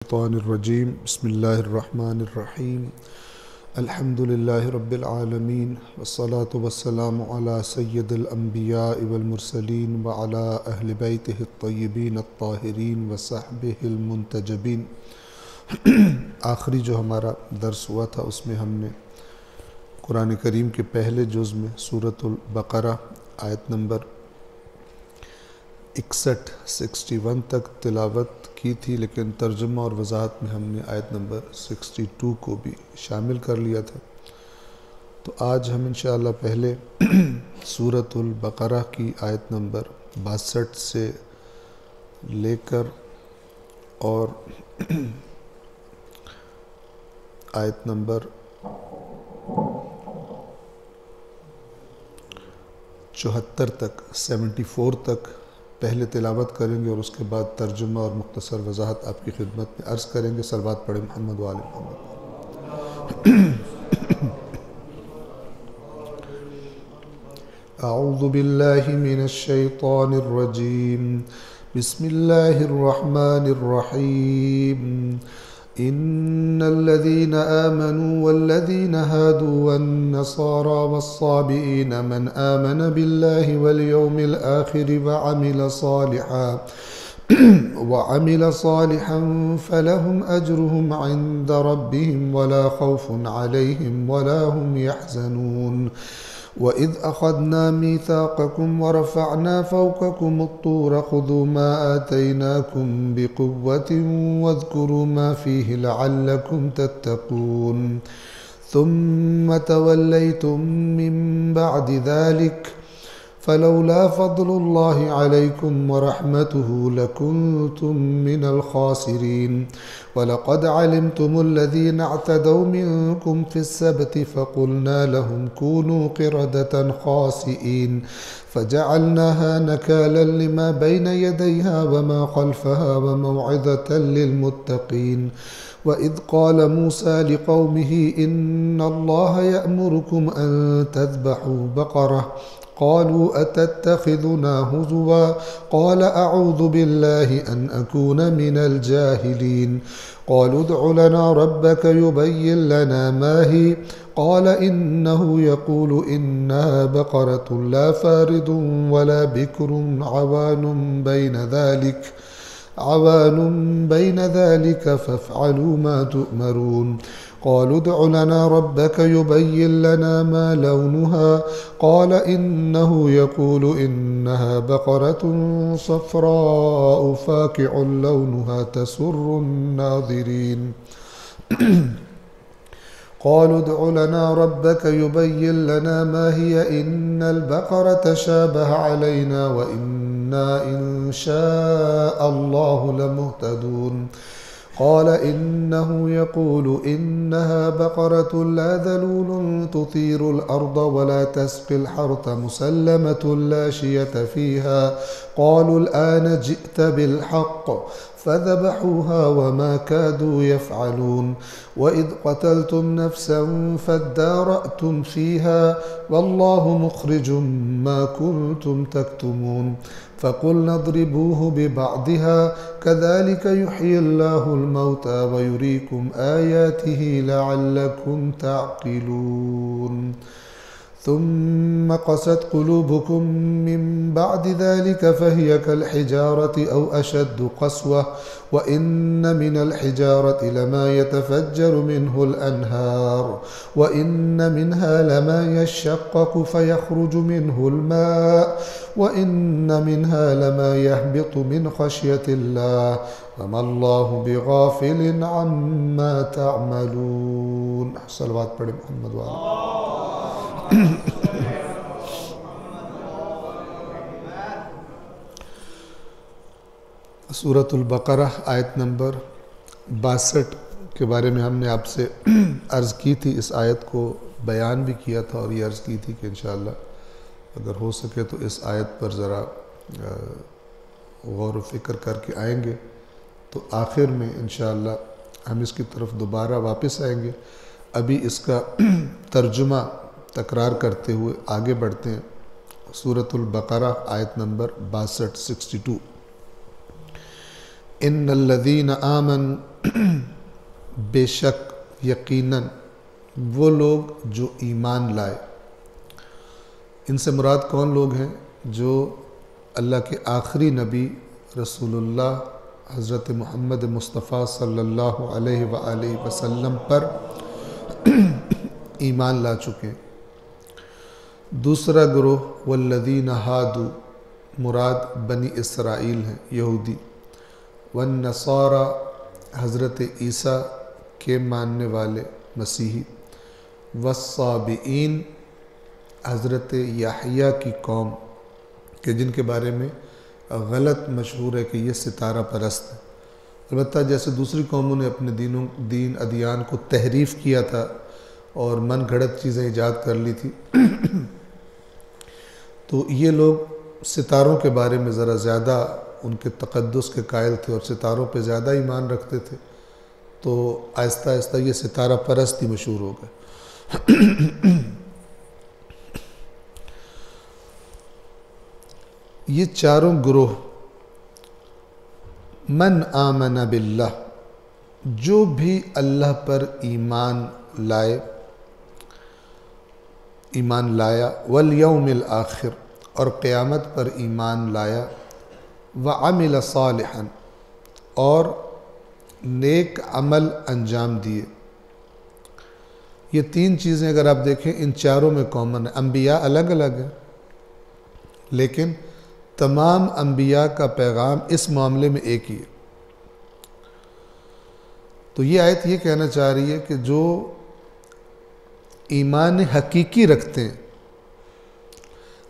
الشیطان الرجیم بسم اللہ الرحمن الرحیم الحمد للہ رب العالمین والصلاة والسلام علی سید الانبیاء والمرسلین وعلی اہل بیتہ الطیبین الطاہرین وصحبہ المنتجبین۔ آخری جو ہمارا درس ہوا تھا اس میں ہم نے قرآن کریم کے پہلے جز میں سورۃ البقرہ آیت نمبر 61 تک تلاوت کی تھی، لیکن ترجمہ اور وضاحت میں ہم نے آیت نمبر 62 کو بھی شامل کر لیا تھا۔ تو آج ہم انشاءاللہ پہلے سورۃ البقرہ کی آیت نمبر 62 سے لے کر اور آیت نمبر 74 تک 74 تک پہلے تلاوت کریں گے اور اس کے بعد ترجمہ اور مختصر وضاحت آپ کی خدمت میں عرض کریں گے۔ صلوات پڑھیں محمد وآل محمد۔ اعوذ باللہ من الشیطان الرجیم، بسم اللہ الرحمن الرحیم۔ ان الذين آمنوا والذين هادوا والنصارى والصابئين من آمن بالله واليوم الآخر وعمل صالحا فلهم أجرهم عند ربهم ولا خوف عليهم ولا هم يحزنون۔ وَإِذْ أَخَذْنَا مِيثَاقَكُمْ وَرَفَعْنَا فَوْقَكُمُ الطُّورَ خُذُوا مَا آتَيْنَاكُمْ بِقُوَّةٍ وَاذْكُرُوا مَا فِيهِ لَعَلَّكُمْ تَتَّقُونَ ثُمَّ تَوَلَّيْتُمْ مِنْ بَعْدِ ذَلِكَ فلولا فضل الله عليكم ورحمته لكنتم من الخاسرين۔ ولقد علمتم الذين اعتدوا منكم في السبت فقلنا لهم كونوا قردة خاسئين فجعلناها نكالا لما بين يديها وما خلفها وموعظة للمتقين۔ وإذ قال موسى لقومه إن الله يأمركم أن تذبحوا بقرة قالوا أتتخذنا هزوا قال أعوذ بالله أن أكون من الجاهلين۔ قالوا ادع لنا ربك يبين لنا ما هي قال إنه يقول إنها بقرة لا فارض ولا بكر عوان بين ذلك فافعلوا ما تؤمرون۔ قالوا ادع لنا ربك يبين لنا ما لونها قال إنه يقول إنها بقرة صفراء فاقع لونها تسر الناظرين۔ قالوا ادع لنا ربك يبين لنا ما هي إن البقرة شابه علينا وإنا إن شاء الله لمهتدون۔ قال إنه يقول إنها بقرة لا ذلول تثير الأرض ولا تسقي الحرث مسلمة لا شية فيها قالوا الآن جئت بالحق فذبحوها وما كادوا يفعلون۔ وإذ قتلتم نفسا فادارأتم فيها والله مخرج ما كنتم تكتمون۔ فقلنا اضربوه ببعضها كذلك يحيي الله الموتى ويريكم آياته لعلكم تعقلون۔ ثم قست قلوبكم من بعد ذلك فهي كالحجارة أو أشد قسوة وإن من الحجارة لما يتفجر منه الأنهار وإن منها لما يشقق فيخرج منه الماء وإن منها لما يهبط من خشية الله وما الله بغافل عما تعملون۔ صلوات پڑھیں محمد وآلہ۔ سورۃ البقرہ آیت نمبر 62 کے بارے میں ہم نے آپ سے عرض کی تھی، اس آیت کو بیان بھی کیا تھا اور یہ عرض کی تھی کہ انشاءاللہ اگر ہو سکے تو اس آیت پر ذرا غور و فکر کر کے آئیں گے تو آخر میں انشاءاللہ ہم اس کی طرف دوبارہ واپس آئیں گے۔ ابھی اس کا ترجمہ تکرار کرتے ہوئے آگے بڑھتے ہیں۔ سورۃ البقرہ آیت نمبر 62 ان الذین آمنوا بے شک یقیناً وہ لوگ جو ایمان لائے. ان سے مراد کون لوگ ہیں؟ جو اللہ کے آخری نبی رسول اللہ حضرت محمد مصطفیٰ صلی اللہ علیہ وآلہ وسلم پر ایمان لا چکے. دوسرا گروہ والذین ہادو، مراد بنی اسرائیل ہیں، یہودی. والنصارى، حضرت عیسیٰ کے ماننے والے مسیحی. والصابئین، حضرت یحییٰ کی قوم کہ جن کے بارے میں غلط مشہور ہے کہ یہ ستارہ پرست ہے. البتہ جیسے دوسری قوموں نے اپنے دین ادیان کو تحریف کیا تھا اور من گھڑت چیزیں ایجاد کر لی تھی، تو یہ لوگ ستاروں کے بارے میں ذرا زیادہ ان کے تقدس کے قائل تھے اور ستاروں پہ زیادہ ایمان رکھتے تھے، تو آہستہ آہستہ یہ ستارہ پرست ہی مشہور ہو گئے. یہ چاروں گروہ من آمن باللہ، جو بھی اللہ پر ایمان لایا، والیوم الآخر، اور قیامت پر ایمان لایا، وعمل صالحا، اور نیک عمل انجام دیے. یہ تین چیزیں اگر آپ دیکھیں ان چاروں میں کامن ہیں. انبیاء الگ الگ ہیں لیکن تمام انبیاء کا پیغام اس معاملے میں ایک ہی ہے. تو یہ آیت یہ کہنا چاہ رہی ہے کہ جو ایمان حقیقی رکھتے ہیں،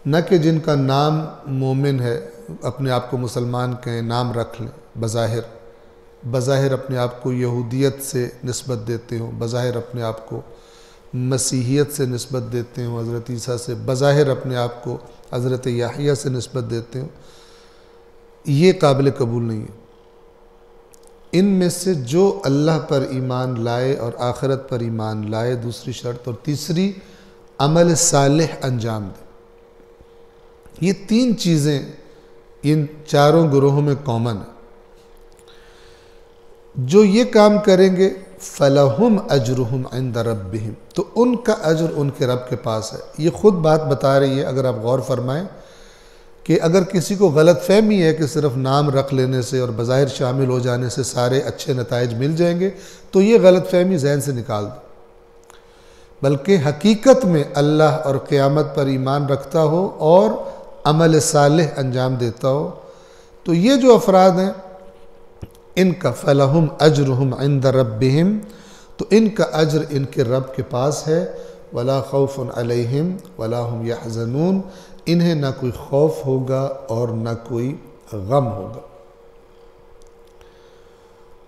نہ کہ جن کا نام مومن ہے، اپنے آپ کو مسلمان کہیں، نام رکھ لیں، بظاہر اپنے آپ کو یہودیت سے نسبت دیتے ہوں، بظاہر اپنے آپ کو مسیحیت سے نسبت دیتے ہوں، حضرت عیسیٰ سے، بظاہر اپنے آپ کو حضرت یحییٰ سے نسبت دیتے ہوں، یہ قابل قبول نہیں ہے. ان میں سے جو اللہ پر ایمان لائے اور آخرت پر ایمان لائے، دوسری شرط، اور تیسری عمل صالح انجام دے. یہ تین چیزیں ان چاروں گروہوں میں کامن ہیں. جو یہ کام کریں گے فَلَهُمْ أَجْرُهُمْ عِنْدَ رَبِّهِمْ، تو ان کا اجر ان کے رب کے پاس ہے. یہ خود بات بتا رہی ہے، اگر آپ غور فرمائیں، کہ اگر کسی کو غلط فہمی ہے کہ صرف نام رکھ لینے سے اور بظاہر شامل ہو جانے سے سارے اچھے نتائج مل جائیں گے، تو یہ غلط فہمی ذہن سے نکال دو. بلکہ حقیقت میں اللہ اور قیامت پر ایمان رکھتا ہو اور عمل صالح انجام دیتا ہو، تو یہ جو افراد ہیں ان کا فَلَهُمْ أَجْرُهُمْ عِنْدَ رَبِّهِمْ، تو ان کا اجر ان کے رب کے پاس ہے. وَلَا خَوْفٌ عَلَيْهِمْ وَلَا هُمْ يَحْزَنُونَ، انہیں نہ کوئی خوف ہوگا اور نہ کوئی غم ہوگا.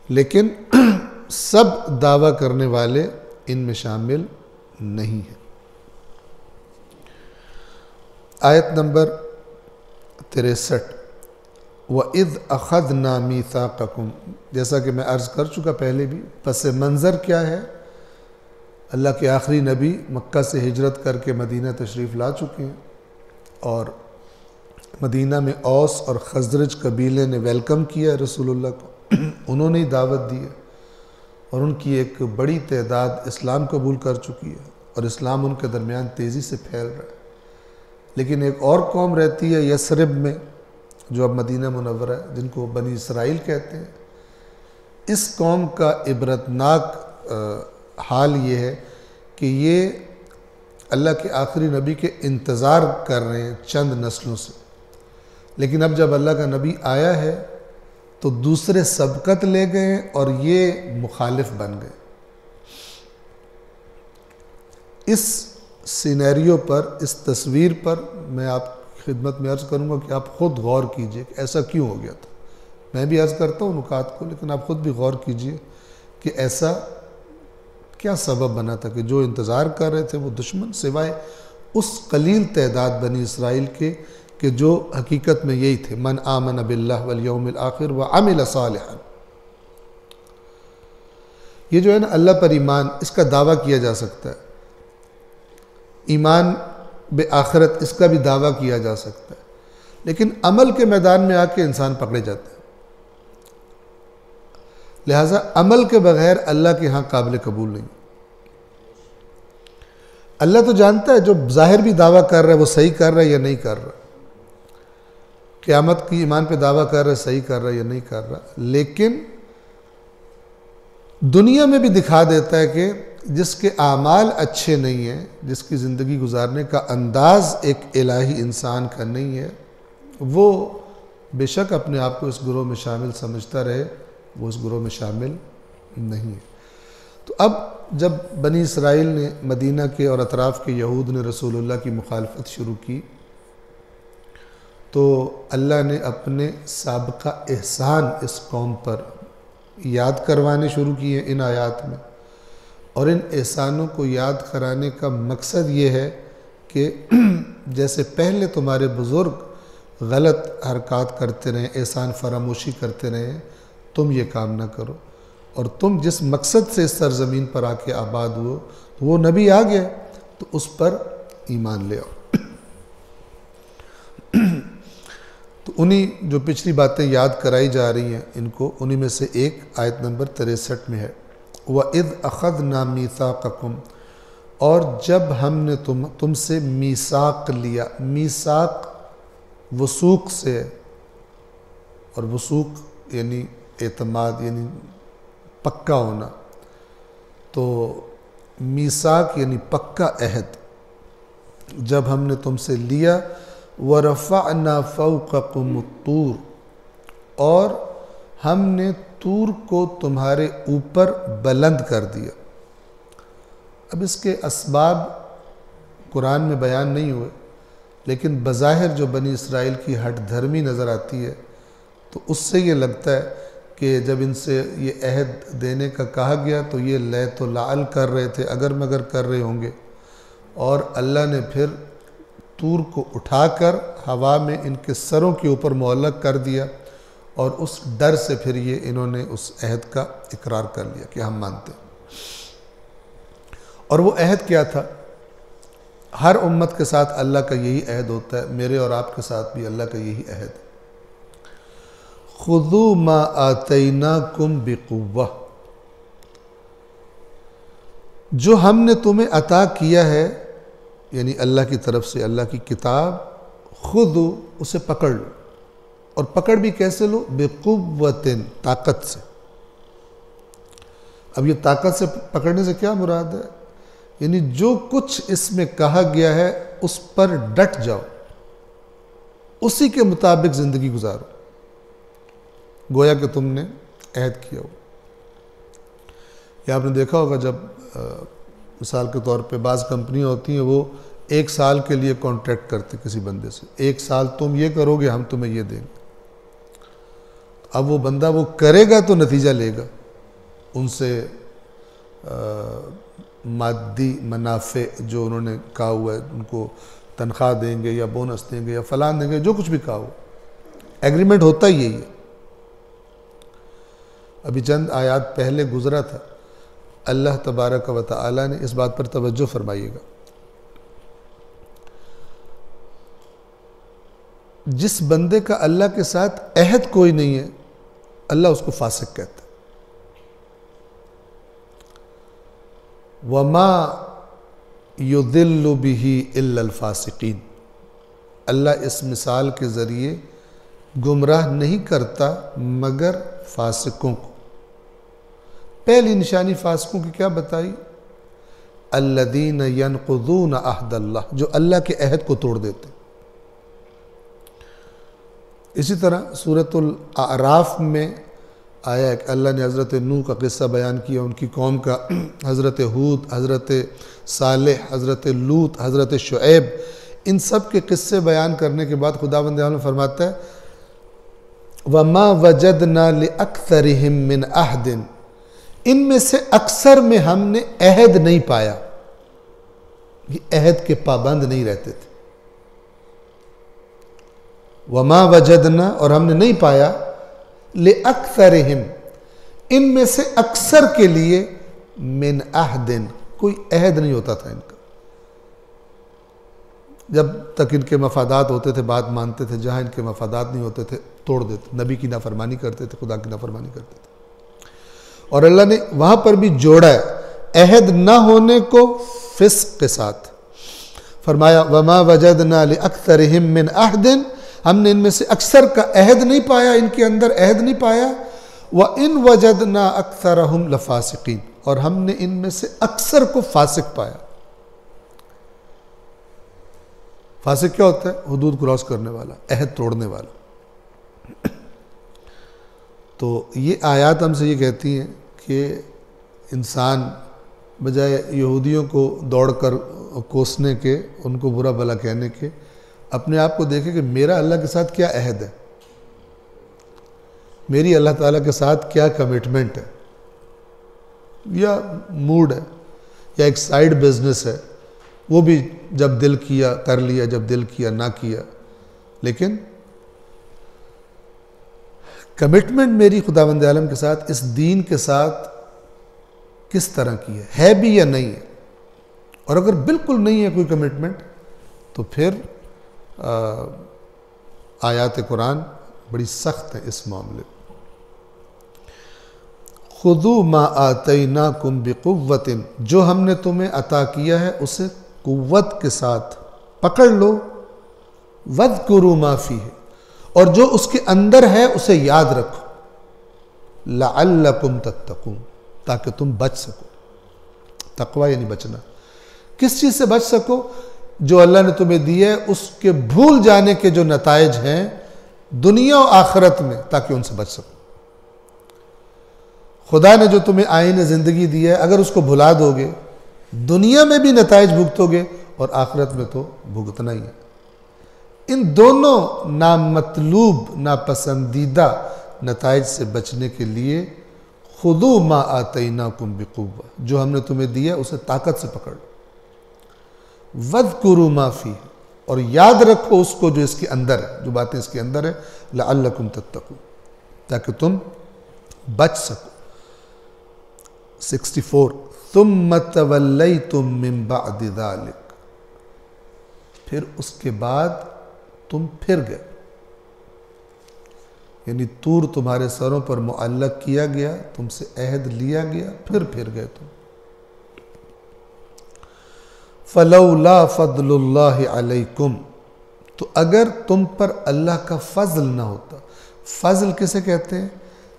لیکن سب دعویٰ کرنے والے ان میں شامل نہیں ہیں. آیت نمبر 63، وَإِذْ أَخَذْنَا مِيثَاقَكُمْ، جیسا کہ میں عرض کر چکا پہلے بھی. پس منظر کیا ہے؟ اللہ کے آخری نبی مکہ سے ہجرت کر کے مدینہ تشریف لا چکے ہیں، اور مدینہ میں اوس اور خزرج قبیلے نے ویلکم کیا رسول اللہ کو. انہوں نے دعوت دی ہے اور ان کی ایک بڑی تعداد اسلام قبول کر چکی ہے اور اسلام ان کے درمیان تیزی سے پھیل رہا ہے. لیکن ایک اور قوم رہتی ہے یثرب میں، جو اب مدینہ منورہ ہے، جن کو بنی اسرائیل کہتے ہیں. اس قوم کا عبرتناک حال یہ ہے کہ یہ اللہ کے آخری نبی کے انتظار کر رہے ہیں چند نسلوں سے، لیکن اب جب اللہ کا نبی آیا ہے تو دوسرے سبقت لے گئے اور یہ مخالف بن گئے. اس سینیریو پر، اس تصویر پر میں آپ کی خدمت میں عرض کروں گا کہ آپ خود غور کیجئے کہ ایسا کیوں ہو گیا تھا. میں بھی عرض کرتا ہوں نکات کو، لیکن آپ خود بھی غور کیجئے کہ ایسا کیا سبب بنا تھا کہ جو انتظار کر رہے تھے وہ دشمن، سوائے اس قلیل تعداد بنی اسرائیل کے کہ جو حقیقت میں یہی تھے، من آمن باللہ والیوم الآخر وعمل صالحا. یہ جو ہے نا اللہ پر ایمان، اس کا دعویٰ کیا جا سکتا ہے. ایمان بآخرت، اس کا بھی دعویٰ کیا جا سکتا ہے، لیکن عمل کے میدان میں آ کے انسان پکڑے جاتے ہیں. لہٰذا عمل کے بغیر اللہ کے ہاں قابل قبول نہیں۔ اللہ تو جانتا ہے جو ظاہر بھی دعویٰ کر رہا ہے وہ صحیح کر رہا ہے یا نہیں کر رہا، قیامت کی ایمان پہ دعویٰ کر رہا ہے صحیح کر رہا ہے یا نہیں کر رہا، لیکن دنیا میں بھی دکھا دیتا ہے کہ جس کے اعمال اچھے نہیں ہیں، جس کی زندگی گزارنے کا انداز ایک الہی انسان کا نہیں ہے، وہ بے شک اپنے آپ کو اس گروہ میں شامل سمجھتا رہے، وہ اس گروہ میں شامل نہیں ہے۔ تو اب جب بنی اسرائیل نے مدینہ کے اور اطراف کے یہود نے رسول اللہ کی مخالفت شروع کی تو اللہ نے اپنے سابقہ احسان اس قوم پر یاد کروانے شروع کیے ان آیات میں، اور ان احسانوں کو یاد کرانے کا مقصد یہ ہے کہ جیسے پہلے تمہارے بزرگ غلط حرکات کرتے رہے، احسان فراموشی کرتے رہے، تم یہ کام نہ کرو، اور تم جس مقصد سے اس سرزمین پر آ کے آباد ہو وہ نبی آ گیا تو اس پر ایمان لے آؤ۔ تو انہی جو پچھلی باتیں یاد کرائی جا رہی ہیں ان کو، انہی میں سے ایک آیت نمبر 63 میں ہے، وَإِذْ أَخَذْنَا مِيثَاقَكُمْ، اور جب ہم نے تم سے میثاق لیا۔ میثاق وثوق سے، اور وثوق یعنی اعتماد، یعنی پکا ہونا، تو میثاق یعنی پکا عہد۔ جب ہم نے تم سے لیا، وَرَفَعْنَا فَوْقَكُمُ الطُّورَ، اور ہم نے طور کو تمہارے اوپر بلند کر دیا۔ اب اس کے اسباب قرآن میں بیان نہیں ہوئے، لیکن بظاہر جو بنی اسرائیل کی ہٹ دھرمی نظر آتی ہے تو اس سے یہ لگتا ہے کہ جب ان سے یہ عہد دینے کا کہا گیا تو یہ لیت و لعل کر رہے تھے، اگر مگر کر رہے ہوں گے، اور اللہ نے پھر طور کو اٹھا کر ہوا میں ان کے سروں کے اوپر معلق کر دیا، اور اس ڈر سے پھر یہ انہوں نے اس عہد کا اقرار کر لیا کہ ہم مانتے ہیں۔ اور وہ عہد کیا تھا؟ ہر امت کے ساتھ اللہ کا یہی عہد ہوتا ہے، میرے اور آپ کے ساتھ بھی اللہ کا یہی عہد ہے۔ خُذُوا مَا آتَيْنَاكُمْ بِقُوَّةٍ، جو ہم نے تمہیں عطا کیا ہے یعنی اللہ کی طرف سے، اللہ کی کتاب، خُذُوا، اسے پکڑ لو، اور پکڑ بھی کیسے لو؟ بِقُوَّةٍ، طاقت سے۔ اب یہ طاقت سے پکڑنے سے کیا مراد ہے؟ یعنی جو کچھ اس میں کہا گیا ہے اس پر ڈٹ جاؤ، اسی کے مطابق زندگی گزارو، گویا کہ تم نے عہد کیا ہو۔ یہ آپ نے دیکھا ہوگا جب مثال کے طور پہ بعض کمپنیاں ہوتی ہیں وہ 1 سال کے لیے کانٹریکٹ کرتے کسی بندے سے، 1 سال تم یہ کرو گے ہم تمہیں یہ دیں گے۔ اب وہ بندہ وہ کرے گا تو نتیجہ لے گا، ان سے مادی منافع جو انہوں نے کہا ہوا ہے، ان کو تنخواہ دیں گے یا بونس دیں گے یا فلان دیں گے، جو کچھ بھی کہا ہو، ایگریمنٹ ہوتا ہی یہی ہے۔ ابھی چند آیات پہلے گزرا تھا، اللہ تبارک و تعالی نے اس بات پر توجہ فرمائیے گا، جس بندے کا اللہ کے ساتھ عہد کوئی نہیں ہے اللہ اس کو فاسق کہتا ہے۔ وَمَا يُضِلُّ بِهِ إِلَّا الْفَاسِقِينَ، اللہ اس مثال کے ذریعے گمراہ نہیں کرتا مگر فاسقوں کو۔ پہلی نشانی فاسقوں کی کیا بتائی؟ الَّذِينَ يَنْقُضُونَ عَهْدَ اللَّهِ، جو اللہ کے عہد کو توڑ دیتے۔ اسی طرح سورۃ الاعراف میں آیا ہے کہ اللہ نے حضرت نوح کا قصہ بیان کیا، ان کی قوم کا، حضرت ہود، حضرت صالح، حضرت لوط، حضرت شعیب، ان سب کے قصے بیان کرنے کے بعد خداوند عالم فرماتا ہے وَمَا وَجَدْنَا لِأَكْثَرِهِم مِّنْ عَهْدٍ، ان میں سے اکثر میں ہم نے عہد نہیں پایا، یہ عہد کے پابند نہیں رہتے تھے۔ وَمَا وَجَدْنَا، اور ہم نے نہیں پایا، لِأَكْثَرِهِم، ان میں سے اکثر کے لیے، مِّنْ عَهْدٍ، کوئی عہد نہیں ہوتا تھا ان کا۔ جب تک ان کے مفادات ہوتے تھے بات مانتے تھے، جہاں ان کے مفادات نہیں ہوتے تھے توڑ دیتے، نبی کی نافرمانی کرتے تھے، خدا کی نافرمانی کرتے تھے۔ اور اللہ نے وہاں پر بھی جوڑا ہے عہد نہ ہونے کو فسق کے ساتھ. فرمایا وَمَا وَجَدْنَا لِأَكْثَرِهِم مِّنْ عَهْدٍ، ہم نے ان میں سے اکثر کا عہد نہیں پایا، ان کے اندر عہد نہیں پایا. وَإِن وَجَدْنَا أَكْثَرَهُمْ لَفَاسِقِينَ، اور ہم نے ان میں سے اکثر کو فاسق پایا. فاسق کیا ہوتا ہے؟ حدود کراس کرنے والا، عہد توڑنے والا. تو یہ آیات ہم سے یہ کہتی ہیں کہ انسان بجائے یہودیوں کو دوڑ کر کوسنے کے، ان کو برا بھلا کہنے کے، اپنے آپ کو دیکھے کہ میرا اللہ کے ساتھ کیا عہد ہے، میری اللہ تعالیٰ کے ساتھ کیا کمٹمنٹ ہے، یا موڈ ہے، یا ایک سائیڈ بزنس ہے، وہ بھی جب دل کیا کر لیا، جب دل کیا نہ کیا. لیکن کمٹمنٹ میری خداوند عالم کے ساتھ، اس دین کے ساتھ کس طرح کی ہے بھی یا نہیں ہے. اور اگر بالکل نہیں ہے کوئی کمٹمنٹ تو پھر آیات قرآن بڑی سخت ہیں اس معاملے. خُذُوا مَا آتَيْنَاكُمْ بِقُوَّةٍ، جو ہم نے تمہیں عطا کیا ہے اسے قوت کے ساتھ پکڑ لو. وَاذْكُرُوا مَا فِيهِ، اور جو اس کے اندر ہے اسے یاد رکھو. لَعَلَّكُمْ تَتَّقُونَ، تاکہ تم بچ سکو. تقوی یعنی بچنا. کس چیز سے بچ سکو؟ جو اللہ نے تمہیں دی ہے اس کے بھول جانے کے جو نتائج ہیں دنیا و آخرت میں، تاکہ ان سے بچ سکو. خدا نے جو تمہیں آئین زندگی دی ہے، اگر اس کو بھلا دو گے دنیا میں بھی نتائج بھگتو گے اور آخرت میں تو بھگتنا ہی ہے. ان دونوں نامطلوب ناپسندیدہ نتائج سے بچنے کے لیے خُذُوا مَا آتَيْنَاكُمْ بِقُوَّةٍ، جو ہم نے تمہیں دیا اسے طاقت سے پکڑ لو. وَاذْكُرُوا مَا فِيهِ، اور یاد رکھو اس کو جو اس کے اندر ہے، جو باتیں اس کے اندر ہے. لَعَلَّكُمْ تَتَّقُونَ، تاکہ تم بچ سکو. 64 ثُمَّ تَوَلَّيْتُم مِّن بَعْدِ ذَلِكَ، پھر اس کے بعد تم پھر گئے. یعنی طور تمہارے سروں پر معلق کیا گیا، تم سے عہد لیا گیا، پھر گئے تم. فَلَوْلَا فَضْلُ اللَّهِ عَلَيْكُمْ، تو اگر تم پر اللہ کا فضل نہ ہوتا. فضل کسے کہتے ہیں؟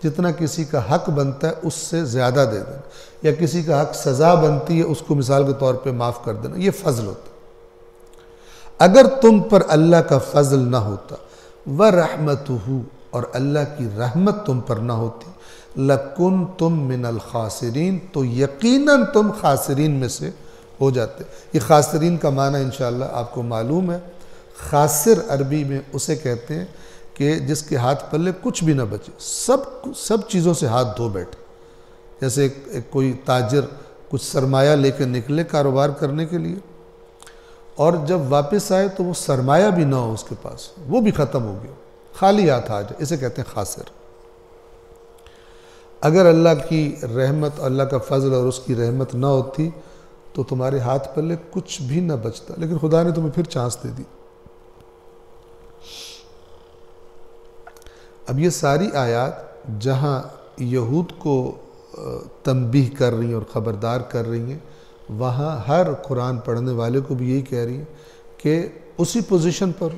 جتنا کسی کا حق بنتا ہے اس سے زیادہ دے دینا، یا کسی کا حق سزا بنتی ہے اس کو مثال کے طور پہ معاف کر دینا، یہ فضل ہوتا. اگر تم پر اللہ کا فضل نہ ہوتا، وَرَحْمَتُهُ، اور اللہ کی رحمت تم پر نہ ہوتی، لَكُنْتُم مِّنَ الْخَاسِرِينَ، تو یقیناً تم خاسرین میں سے ہو جاتے. یہ خاسرین کا معنی انشاءاللہ آپ کو معلوم ہے. خاسر عربی میں اسے کہتے ہیں کہ جس کے ہاتھ پلے کچھ بھی نہ بچے، سب چیزوں سے ہاتھ دھو بیٹھے. جیسے ایک کوئی تاجر کچھ سرمایہ لے کے نکلے کاروبار کرنے کے لیے، اور جب واپس آئے تو وہ سرمایہ بھی نہ ہو اس کے پاس، وہ بھی ختم ہو گیا، خالی ہاتھ آ جائے، اسے کہتے ہیں خاسر. اگر اللہ کی رحمت، اللہ کا فضل اور اس کی رحمت نہ ہوتی تو تمہارے ہاتھ پلے کچھ بھی نہ بچتا. لیکن خدا نے تمہیں پھر چانس دے دی. اب یہ ساری آیات جہاں یہود کو تنبیہ کر رہی ہیں اور خبردار کر رہی ہیں، وہاں ہر قرآن پڑھنے والے کو بھی یہی کہہ رہی ہیں کہ اسی پوزیشن پر،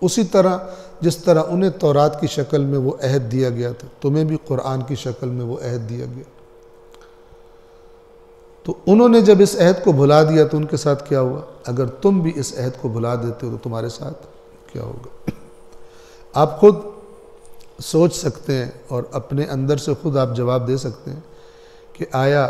اسی طرح جس طرح انہیں تورات کی شکل میں وہ عہد دیا گیا تھا، تمہیں بھی قرآن کی شکل میں وہ عہد دیا گیا. تو انہوں نے جب اس عہد کو بھلا دیا تو ان کے ساتھ کیا ہوا؟ اگر تم بھی اس عہد کو بھلا دیتے ہو تو تمہارے ساتھ کیا ہوگا؟ آپ خود سوچ سکتے ہیں اور اپنے اندر سے خود آپ جواب دے سکتے ہیں کہ آیا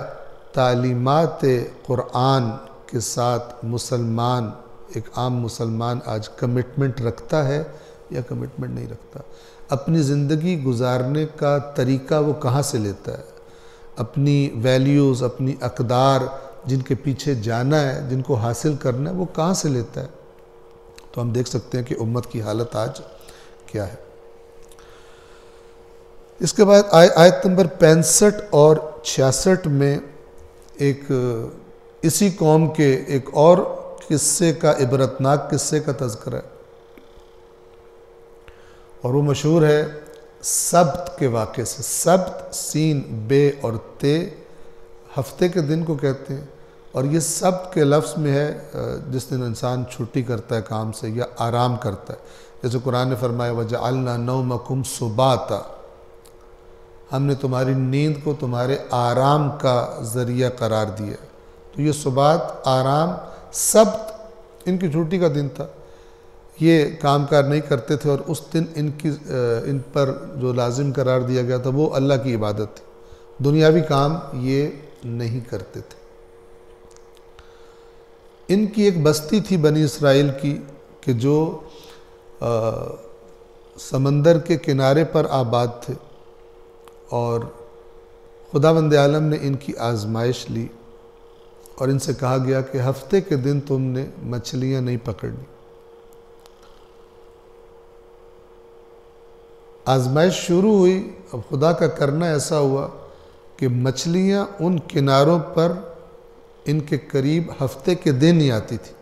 تعلیمات قرآن کے ساتھ مسلمان، ایک عام مسلمان آج کمٹمنٹ رکھتا ہے یا کمٹمنٹ نہیں رکھتا؟ اپنی زندگی گزارنے کا طریقہ وہ کہاں سے لیتا ہے؟ اپنی ویلیوز، اپنی اقدار جن کے پیچھے جانا ہے، جن کو حاصل کرنا ہے، وہ کہاں سے لیتا ہے؟ تو ہم دیکھ سکتے ہیں کہ امت کی حالت آج کیا ہے. اس کے بعد آیت نمبر 65 اور 66 میں ایک اسی قوم کے ایک اور قصے کا، عبرتناک قصے کا تذکرہ ہے، اور وہ مشہور ہے سبت کے واقعے سے. سبت سین بے اور تے ہفتے کے دن کو کہتے ہیں، اور یہ سبت کے لفظ میں ہے جس دن انسان چھٹی کرتا ہے کام سے یا آرام کرتا ہے. جیسے قرآن نے فرمایا وَجَعَلْنَا نَوْمَكُمْ سُبَاتًا، ہم نے تمہاری نیند کو تمہارے آرام کا ذریعہ قرار دیا. تو یہ سبات، آرام، سبت ان کی چھٹی کا دن تھا. یہ کام کار نہیں کرتے تھے، اور اس دن ان پر جو لازم قرار دیا گیا تھا وہ اللہ کی عبادت تھی. دنیاوی کام یہ نہیں کرتے تھے. ان کی ایک بستی تھی بنی اسرائیل کی کہ جو سمندر کے کنارے پر آباد تھے، اور خداوند عالم نے ان کی آزمائش لی اور ان سے کہا گیا کہ ہفتے کے دن تم نے مچھلیاں نہیں پکڑنی. آزمائش شروع ہوئی. اب خدا کا کرنا ایسا ہوا کہ مچھلیاں ان کناروں پر ان کے قریب ہفتے کے دن ہی آتی تھی،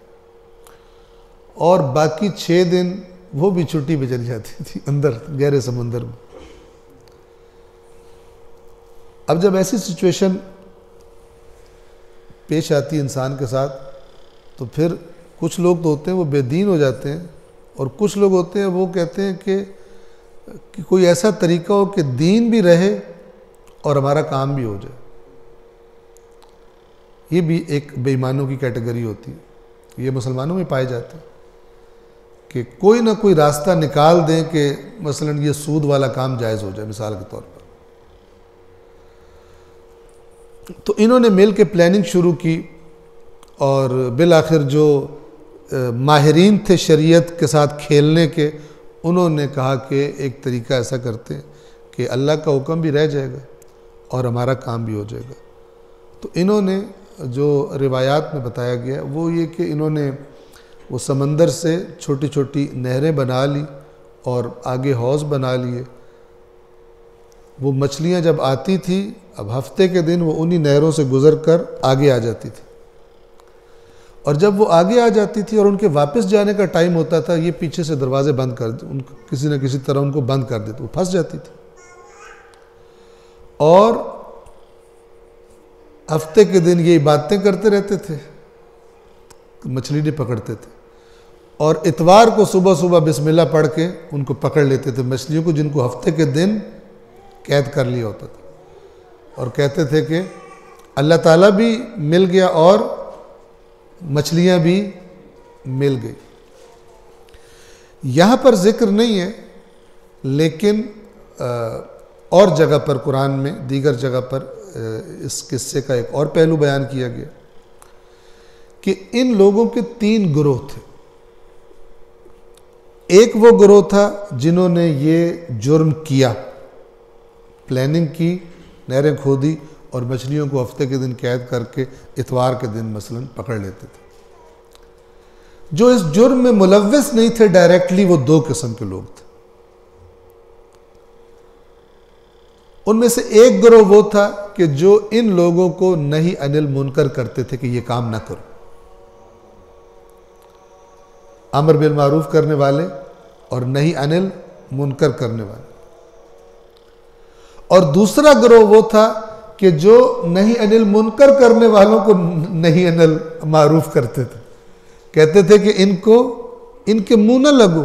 اور باقی 6 دن وہ بھی چھٹی پہ چلی جاتی تھی اندر گہرے سمندر میں. اب جب ایسی سچویشن پیش آتی ہے انسان کے ساتھ، تو پھر کچھ لوگ تو ہوتے ہیں وہ بے دین ہو جاتے ہیں، اور کچھ لوگ ہوتے ہیں وہ کہتے ہیں کہ کوئی ایسا طریقہ ہو کہ دین بھی رہے اور ہمارا کام بھی ہو جائے. یہ بھی ایک بے ایمانوں کی کیٹیگری ہوتی ہے. یہ مسلمانوں میں پائے جاتے ہیں کہ کوئی نہ کوئی راستہ نکال دیں کہ مثلا یہ سود والا کام جائز ہو جائے مثال کے طور پر. تو انہوں نے مل کے پلاننگ شروع کی، اور بالآخر جو ماہرین تھے شریعت کے ساتھ کھیلنے کے، انہوں نے کہا کہ ایک طریقہ ایسا کرتے ہیں کہ اللہ کا حکم بھی رہ جائے گا اور ہمارا کام بھی ہو جائے گا. تو انہوں نے جو روایات میں بتایا گیا وہ یہ کہ انہوں نے وہ سمندر سے چھوٹی چھوٹی نہریں بنا لی اور آگے حوض بنا لیے. وہ مچھلیاں جب آتی تھی، اب ہفتے کے دن وہ انہی نہروں سے گزر کر آگے آ جاتی تھی، اور جب وہ آگے آ جاتی تھی اور ان کے واپس جانے کا ٹائم ہوتا تھا، یہ پیچھے سے دروازے بند کر کسی نہ کسی طرح ان کو بند کر دیتے، وہ پھنس جاتی تھی. اور ہفتے کے دن یہ باتیں کرتے رہتے تھے، مچھلی نہیں پکڑتے تھے، اور اتوار کو صبح صبح بسم اللہ پڑھ کے ان کو پکڑ لیتے تھے مچھلیوں کو، جن کو ہفتے کے دن قید کر لیا ہوتا تھا. اور کہتے تھے کہ اللہ تعالیٰ بھی مل گیا اور مچھلیاں بھی مل گئی. یہاں پر ذکر نہیں ہے، لیکن اور جگہ پر قرآن میں دیگر جگہ پر اس قصے کا ایک اور پہلو بیان کیا گیا کہ ان لوگوں کے 3 گروہ تھے. ایک وہ گروہ تھا جنہوں نے یہ جرم کیا، پلاننگ کی، نہریں کھودی اور مچھلیوں کو ہفتے کے دن قید کر کے اتوار کے دن مثلا پکڑ لیتے تھے. جو اس جرم میں ملوث نہیں تھے ڈائریکٹلی، وہ 2 قسم کے لوگ تھے. ان میں سے ایک گروہ وہ تھا کہ جو ان لوگوں کو نہی عن المنکر کرتے تھے کہ یہ کام نہ کرو، امر بالمعروف کرنے والے اور نہی عن المنکر کرنے والے. اور دوسرا گروہ وہ تھا کہ جو نہی عن المنکر کرنے والوں کو نہی عن المعروف کرتے تھے، کہتے تھے کہ ان کے منہ نہ لگو،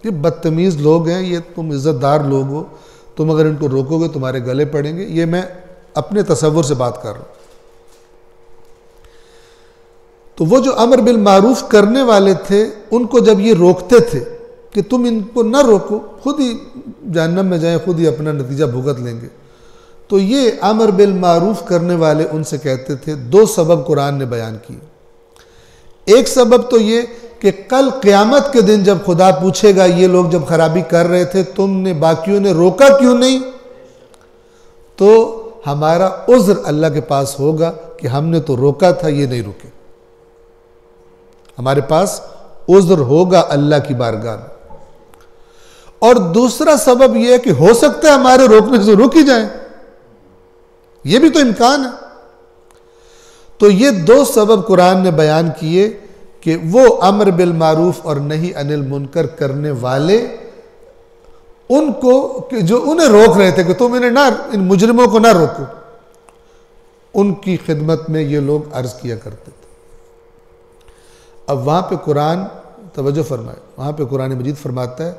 یہ بدتمیز لوگ ہیں، یہ تم عزت دار لوگ ہو، تم اگر ان کو روکو گے تمہارے گلے پڑیں گے. یہ میں اپنے تصور سے بات کر رہا ہوں. تو وہ جو امر بالمعروف کرنے والے تھے، ان کو جب یہ روکتے تھے کہ تم ان کو نہ روکو، خود ہی جہنم میں جائیں، خود ہی اپنا نتیجہ بھگت لیں گے، تو یہ امر بالمعروف کرنے والے ان سے کہتے تھے. 2 سبب قرآن نے بیان کیے. ایک سبب تو یہ کہ کل قیامت کے دن جب خدا پوچھے گا یہ لوگ جب خرابی کر رہے تھے تم نے باقیوں نے روکا کیوں نہیں، تو ہمارا عذر اللہ کے پاس ہوگا کہ ہم نے تو روکا تھا، یہ نہیں رکے. ہمارے پاس عذر ہوگا اللہ کی بارگاہ میں. اور دوسرا سبب یہ ہے کہ ہو سکتا ہے ہمارے روکنے سے رک ہی جائیں، یہ بھی تو امکان ہے. تو یہ 2 سبب قرآن نے بیان کیے کہ وہ امر بالمعروف اور نہی عن المنکر کرنے والے ان کو جو انہیں روک رہے تھے کہ تم ان مجرموں کو نہ روکو، ان کی خدمت میں یہ لوگ عرض کیا کرتے تھے۔ اب وہاں پہ قرآن توجہ فرمائے، وہاں پہ قرآن مجید فرماتا ہے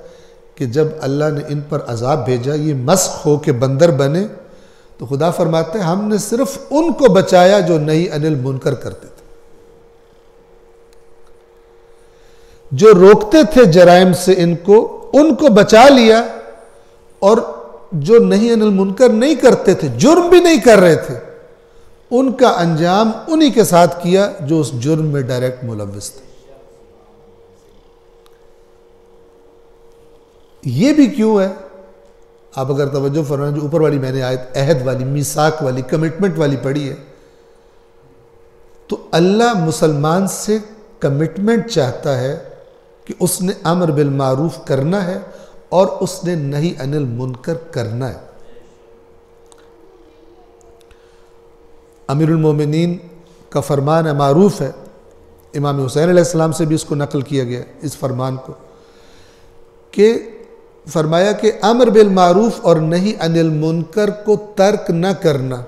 کہ جب اللہ نے ان پر عذاب بھیجا، یہ مسخ ہو کے بندر بنے، تو خدا فرماتا ہے ہم نے صرف ان کو بچایا جو نہی عن المنکر کرتے تھے، جو روکتے تھے جرائم سے ان کو بچا لیا، اور جو نہی عن المنکر نہیں کرتے تھے، جرم بھی نہیں کر رہے تھے، ان کا انجام انہی کے ساتھ کیا جو اس جرم میں ڈائریکٹ ملوث تھے۔ یہ بھی کیوں ہے؟ آپ اگر توجہ فرمائیں، جو اوپر والی میں نے آیت عہد والی، میثاق والی، کمٹمنٹ والی پڑھی ہے، تو اللہ مسلمان سے کمٹمنٹ چاہتا ہے کہ اس نے امر بالمعروف کرنا ہے اور اس نے نہی عن المنکر کرنا ہے۔ امیر المومنین کا فرمان ہے، معروف ہے، امام حسین علیہ السلام سے بھی اس کو نقل کیا گیا اس فرمان کو، کہ فرمایا کہ امر بالمعروف اور نہی عن المنکر کو ترک نہ کرنا،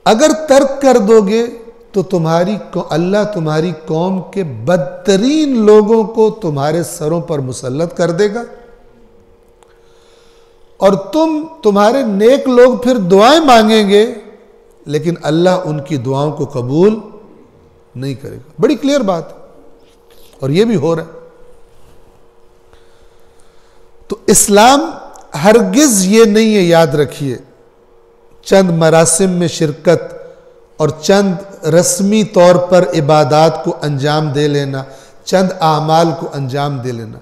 اگر ترک کر دو گے تو اللہ تمہاری قوم کے بدترین لوگوں کو تمہارے سروں پر مسلط کر دے گا، اور تمہارے نیک لوگ پھر دعائیں مانگیں گے لیکن اللہ ان کی دعاؤں کو قبول نہیں کرے گا۔ بڑی کلیئر بات ہے، اور یہ بھی ہو رہا ہے۔ تو اسلام ہرگز یہ نہیں ہے، یاد رکھیے، چند مراسم میں شرکت اور چند رسمی طور پر عبادات کو انجام دے لینا، چند اعمال کو انجام دے لینا۔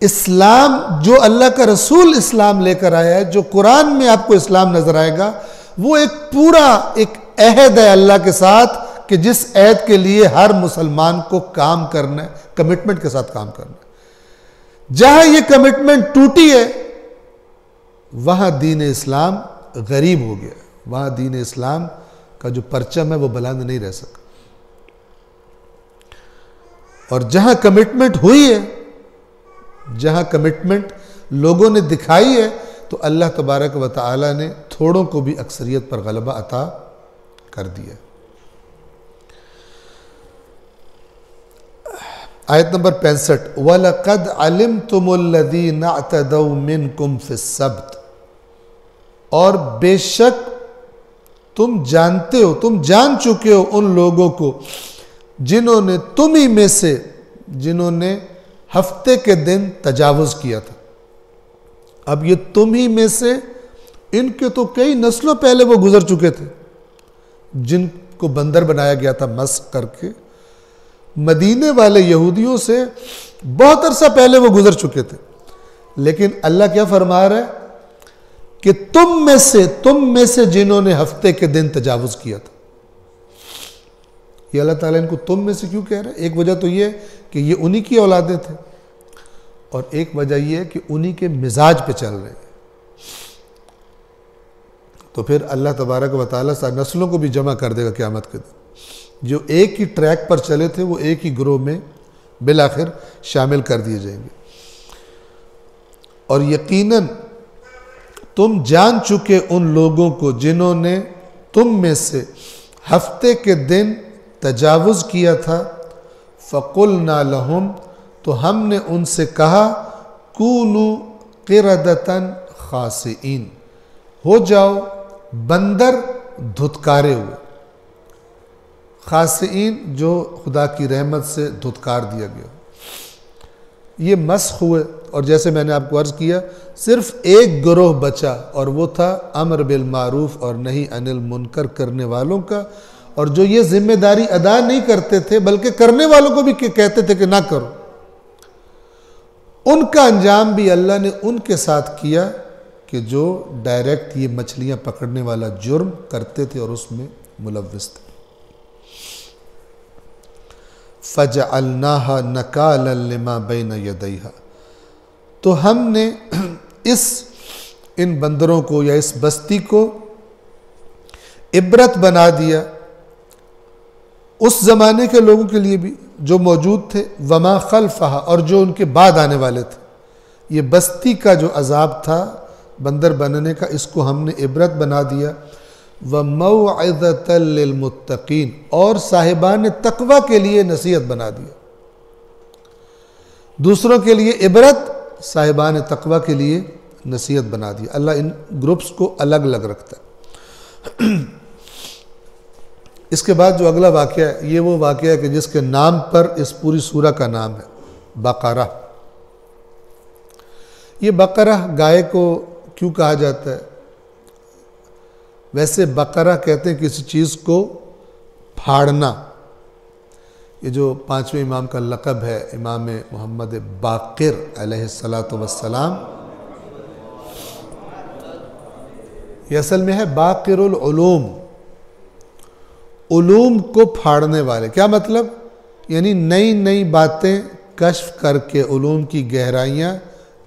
اسلام جو اللہ کا رسول اسلام لے کر آیا ہے، جو قرآن میں آپ کو اسلام نظر آئے گا، وہ ایک پورا ایک عہد ہے اللہ کے ساتھ، کہ جس عہد کے لیے ہر مسلمان کو کام کرنا ہے، کمٹمنٹ کے ساتھ کام کرنا ہے۔ جہاں یہ کمٹمنٹ ٹوٹی ہے، وہاں دین اسلام غریب ہو گیا، وہاں دین اسلام کا جو پرچم ہے وہ بلند نہیں رہ سکا۔ اور جہاں کمٹمنٹ ہوئی ہے، جہاں کمٹمنٹ لوگوں نے دکھائی ہے، تو اللہ تبارک و تعالی نے تھوڑوں کو بھی اکثریت پر غلبہ عطا کر دیا۔ آیت نمبر 65، وَلَقَدْ عَلِمْتُمُ الَّذِينَ اعْتَدَوْا مِنْكُمْ فِي السَّبْتِ، اور بے شک تم جانتے ہو، تم جان چکے ہو ان لوگوں کو جنہوں نے تمہیں میں سے، جنہوں نے ہفتے کے دن تجاوز کیا تھا۔ اب یہ تمہیں میں سے، ان کے تو کئی نسلوں پہلے وہ گزر چکے تھے، جن کو بندر بنایا گیا تھا مسخ کر کے۔ مدینے والے یہودیوں سے بہت عرصہ پہلے وہ گزر چکے تھے، لیکن اللہ کیا فرما رہا ہے کہ تم میں سے جنہوں نے ہفتے کے دن تجاوز کیا تھا۔ یہ اللہ تعالیٰ ان کو تم میں سے کیوں کہہ رہا ہے؟ ایک وجہ تو یہ کہ یہ انہی کی اولادیں تھے، اور ایک وجہ یہ ہے کہ انہی کے مزاج پہ چل رہے ہیں۔ تو پھر اللہ تبارک و تعالیٰ ساری نسلوں کو بھی جمع کر دے گا قیامت کے دن۔ جو ایک ہی ٹریک پر چلے تھے وہ ایک ہی گروہ میں بالآخر شامل کر دیے جائیں گے۔ اور یقیناً تم جان چکے ان لوگوں کو جنہوں نے تم میں سے ہفتے کے دن تجاوز کیا تھا، فَقُلْنَا لَهُمْ، تو ہم نے ان سے کہا، كُونُوا قِرَدَةً خَاسِئِينَ، ہو جاؤ بندر دھتکارے ہوئے۔ خاسئین جو خدا کی رحمت سے دھتکار دیا گیا۔ یہ مسخ ہوئے، اور جیسے میں نے آپ کو عرض کیا، صرف ایک گروہ بچا، اور وہ تھا امر بالمعروف اور نہی عن المنکر کرنے والوں کا، اور جو یہ ذمہ داری ادا نہیں کرتے تھے بلکہ کرنے والوں کو بھی کہتے تھے کہ نہ کرو۔ ان کا انجام بھی اللہ نے ان کے ساتھ کیا کہ جو ڈائریکٹ یہ مچھلیاں پکڑنے والا جرم کرتے تھے اور اس میں ملوث تھے۔ فَجَعَلْنَاهَا نَكَالًا لِمَا بَيْنَ يَدَيْهَا، تو ہم نے ان بندروں کو یا اس بستی کو عبرت بنا دیا اس زمانے کے لوگوں کے لیے بھی جو موجود تھے، وَمَا خَلْفَهَا، اور جو ان کے بعد آنے والے تھے۔ یہ بستی کا جو عذاب تھا بندر بننے کا، اس کو ہم نے عبرت بنا دیا، وَمَوْعِظَةً لِّلْمُتَّقِينَ، اور صاحبان تقوی کے لیے نصیحت بنا دیا۔ دوسروں کے لیے عبرت، صاحبان تقوی کے لیے نصیحت بنا دیا۔ اللہ ان گروپس کو الگ الگ رکھتا ہے۔ اس کے بعد جو اگلا واقعہ ہے، یہ وہ واقعہ ہے کہ جس کے نام پر اس پوری سورہ کا نام ہے، بقرہ۔ یہ بقرہ گائے کو کیوں کہا جاتا ہے؟ ویسے بقرہ کہتے ہیں کسی چیز کو پھاڑنا۔ یہ جو پانچویں امام کا لقب ہے، امام محمد باقر علیہ السلام، یہ اصل میں ہے باقر العلوم، علوم کو پھاڑنے والے۔ کیا مطلب؟ یعنی نئی نئی باتیں کشف کر کے علوم کی گہرائیاں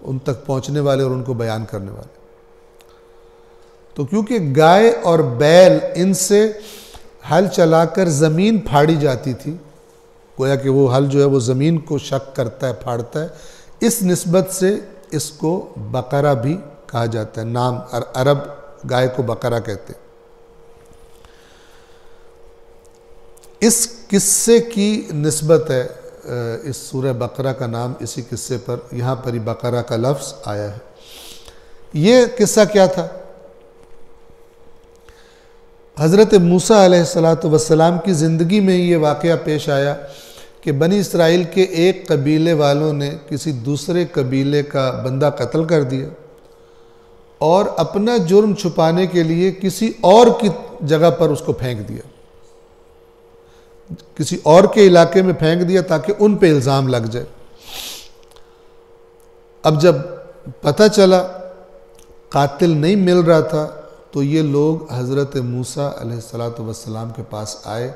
ان تک پہنچنے والے اور ان کو بیان کرنے والے۔ تو کیونکہ گائے اور بیل، ان سے ہل چلا کر زمین پھاڑی جاتی تھی، گویا کہ وہ ہل جو ہے وہ زمین کو شق کرتا ہے، پھاڑتا ہے، اس نسبت سے اس کو بقرہ بھی کہا جاتا ہے۔ نام عرب گائے کو بقرہ کہتے ہیں۔ اس قصے کی نسبت ہے، اس سورہ بقرہ کا نام اسی قصے پر، یہاں پر ہی بقرہ کا لفظ آیا ہے۔ یہ قصہ کیا تھا؟ حضرت موسیٰ علیہ السلام کی زندگی میں یہ واقعہ پیش آیا کہ بنی اسرائیل کے ایک قبیلے والوں نے کسی دوسرے قبیلے کا بندہ قتل کر دیا اور اپنا جرم چھپانے کے لیے کسی اور کی جگہ پر اس کو پھینک دیا، کسی اور کے علاقے میں پھینک دیا تاکہ ان پہ الزام لگ جائے۔ اب جب پتہ چلا قاتل نہیں مل رہا تھا تو یہ لوگ حضرت موسیٰ علیہ السلام کے پاس آئے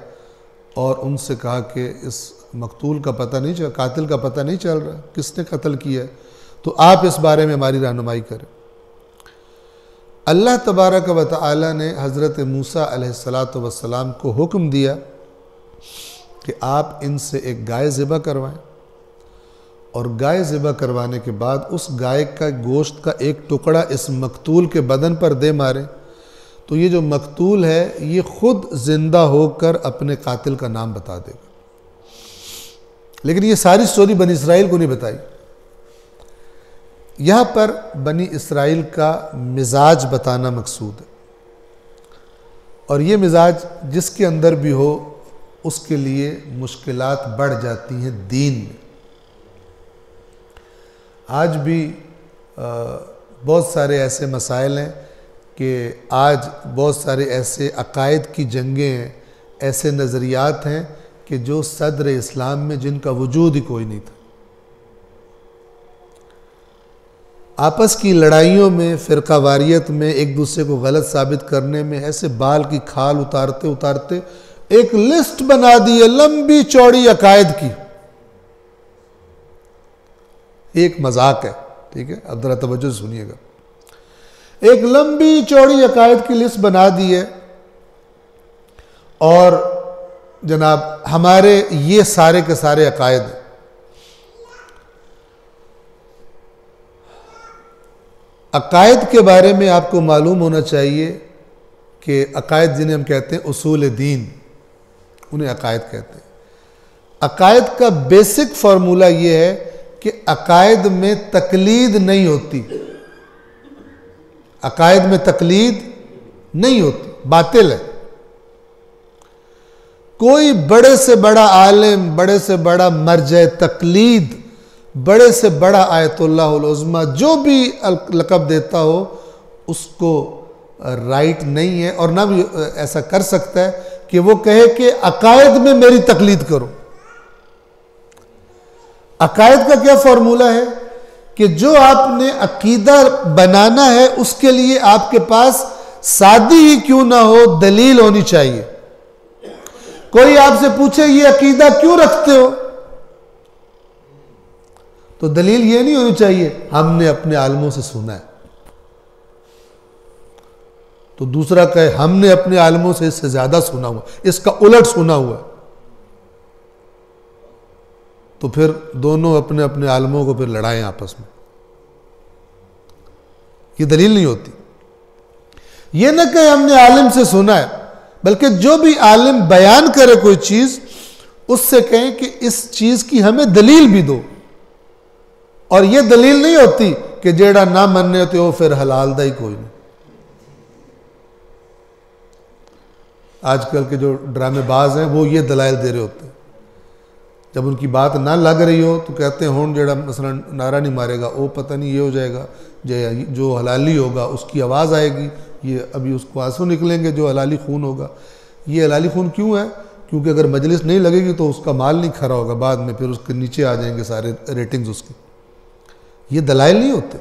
اور ان سے کہا کہ اس مقتول کا پتہ نہیں چل، قاتل کا پتہ نہیں چل رہا، کس نے قتل کیا ہے، تو آپ اس بارے میں ہماری رہنمائی کریں۔ اللہ تبارک و تعالی نے حضرت موسیٰ علیہ السلام کو حکم دیا کہ آپ ان سے ایک گائے ذبح کروائیں، اور گائے ذبح کروانے کے بعد اس گائے کا گوشت کا ایک ٹکڑا اس مقتول کے بدن پر دے ماریں، تو یہ جو مقتول ہے یہ خود زندہ ہو کر اپنے قاتل کا نام بتا دے گا۔ لیکن یہ ساری سٹوری بنی اسرائیل کو نہیں بتائی، یہاں پر بنی اسرائیل کا مزاج بتانا مقصود ہے، اور یہ مزاج جس کے اندر بھی ہو اس کے لیے مشکلات بڑھ جاتی ہیں دین میں۔ آج بھی بہت سارے ایسے مسائل ہیں کہ آج بہت سارے ایسے عقائد کی جنگیں ہیں، ایسے نظریات ہیں کہ جو صدر اسلام میں جن کا وجود ہی کوئی نہیں تھا۔ آپس کی لڑائیوں میں، فرقہ واریت میں، ایک دوسرے کو غلط ثابت کرنے میں ایسے بال کی کھال اتارتے اتارتے ایک لسٹ بنا دی ہے لمبی چوڑی عقائد کی۔ ایک مذاق ہے، ٹھیک ہے، اب ذرا توجہ سے سنیے گا۔ ایک لمبی چوڑی عقائد کی لسٹ بنا دی ہے، اور جناب ہمارے یہ سارے کے سارے عقائد ہیں۔ عقائد کے بارے میں آپ کو معلوم ہونا چاہیے کہ عقائد جنہیں ہم کہتے ہیں اصول دین، انہیں عقائد کہتے ہیں۔ عقائد کا بیسک فارمولہ یہ ہے کہ عقائد میں تقلید نہیں ہوتی، عقائد میں تقلید نہیں ہوتی، باطل ہے۔ کوئی بڑے سے بڑا عالم، بڑے سے بڑا مرجع تقلید، بڑے سے بڑا آیت اللہ العظمی جو بھی لقب دیتا ہو اس کو رائٹ نہیں ہے، اور نہ بھی ایسا کر سکتا ہے کہ وہ کہے کہ عقائد میں میری تقلید کرو۔ عقائد کا کیا فارمولہ ہے کہ جو آپ نے عقیدہ بنانا ہے اس کے لیے آپ کے پاس سادی ہی کیوں نہ ہو دلیل ہونی چاہیے۔ کوئی آپ سے پوچھے یہ عقیدہ کیوں رکھتے ہو، تو دلیل یہ نہیں ہونی چاہیے ہم نے اپنے عالموں سے سنا ہے، تو دوسرا کہے ہم نے اپنے عالموں سے اس سے زیادہ سنا ہوا، اس کا الٹ سنا ہوا، تو پھر دونوں اپنے اپنے عالموں کو پھر لڑائیں آپس میں۔ یہ دلیل نہیں ہوتی. یہ نہ کہ ہم نے عالم سے سنا ہے، بلکہ جو بھی عالم بیان کرے کوئی چیز اس سے کہیں کہ اس چیز کی ہمیں دلیل بھی دو. اور یہ دلیل نہیں ہوتی کہ جیڑا نہ مننے ہوتے وہ پھر حلال دا ہی کوئی نہیں. آج کل کے جو ڈرامے باز ہیں وہ یہ دلائل دے رہے ہوتے ہیں. جب ان کی بات نہ لگ رہی ہو تو کہتے ہیں ہون جیڑا مثلا نعرہ نہیں مارے گا وہ پتہ نہیں یہ ہو جائے گا، جو حلالی ہوگا اس کی آواز آئے گی، یہ ابھی اس کو آنسو نکلیں گے جو حلالی خون ہوگا. یہ حلالی خون کیوں ہے؟ کیونکہ اگر مجلس نہیں لگے گی تو اس کا مال نہیں کھرا ہوگا، بعد میں پھر اس کے نیچے آ جائیں گے سارے ریٹنگز اس کی. یہ دلائل نہیں ہوتے.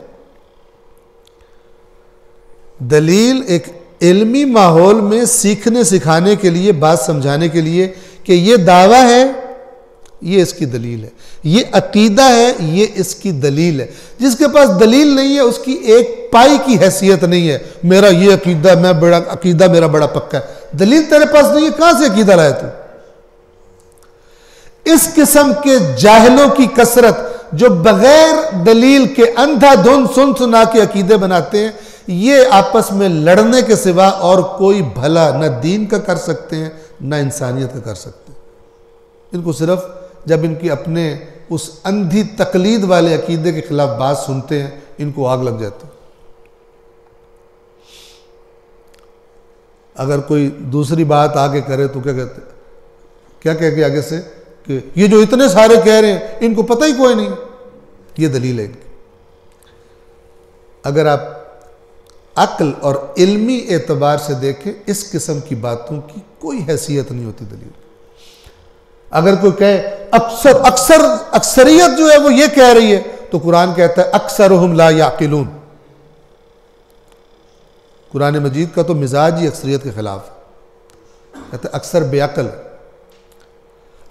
دلیل ایک علمی ماحول میں سیکھنے سکھانے کے لیے، بات سمجھانے کے لیے کہ یہ دعویٰ ہے، یہ اس کی دلیل ہے، یہ عقیدہ ہے، یہ اس کی دلیل ہے. جس کے پاس دلیل نہیں ہے اس کی ایک پائی کی حیثیت نہیں ہے. میرا یہ عقیدہ، عقیدہ میرا بڑا پکا ہے. دلیل تیرے پاس نہیں ہے، کہاں سے عقیدہ لائے تو؟ اس قسم کے جاہلوں کی کثرت جو بغیر دلیل کے اندھا دھند سن سنا کے عقیدے بناتے ہیں، یہ آپس میں لڑنے کے سوا اور کوئی بھلا نہ دین کا کر سکتے ہیں نہ انسانیت کا کر سکتے ہیں. ان کو صرف جب ان کی اپنے اس اندھی تقلید والے عقیدے کے خلاف بات سنتے ہیں ان کو آگ لگ جاتی. اگر کوئی دوسری بات آگے کرے تو کیا کہتے ہیں؟ کیا کہہ کے آگے سے کہ یہ جو اتنے سارے کہہ رہے ہیں ان کو پتہ ہی کوئی نہیں. یہ دلیل ہے ان کی. اگر آپ عقل اور علمی اعتبار سے دیکھیں اس قسم کی باتوں کی کوئی حیثیت نہیں ہوتی دلیل. اگر کوئی کہے اکثریت جو ہے وہ یہ کہہ رہی ہے تو قرآن کہتا ہے اکثرہم لا یعقلون. قرآن مجید کا تو مزاج ہی اکثریت کے خلاف ہے. کہتا ہے اکثر بے عقل،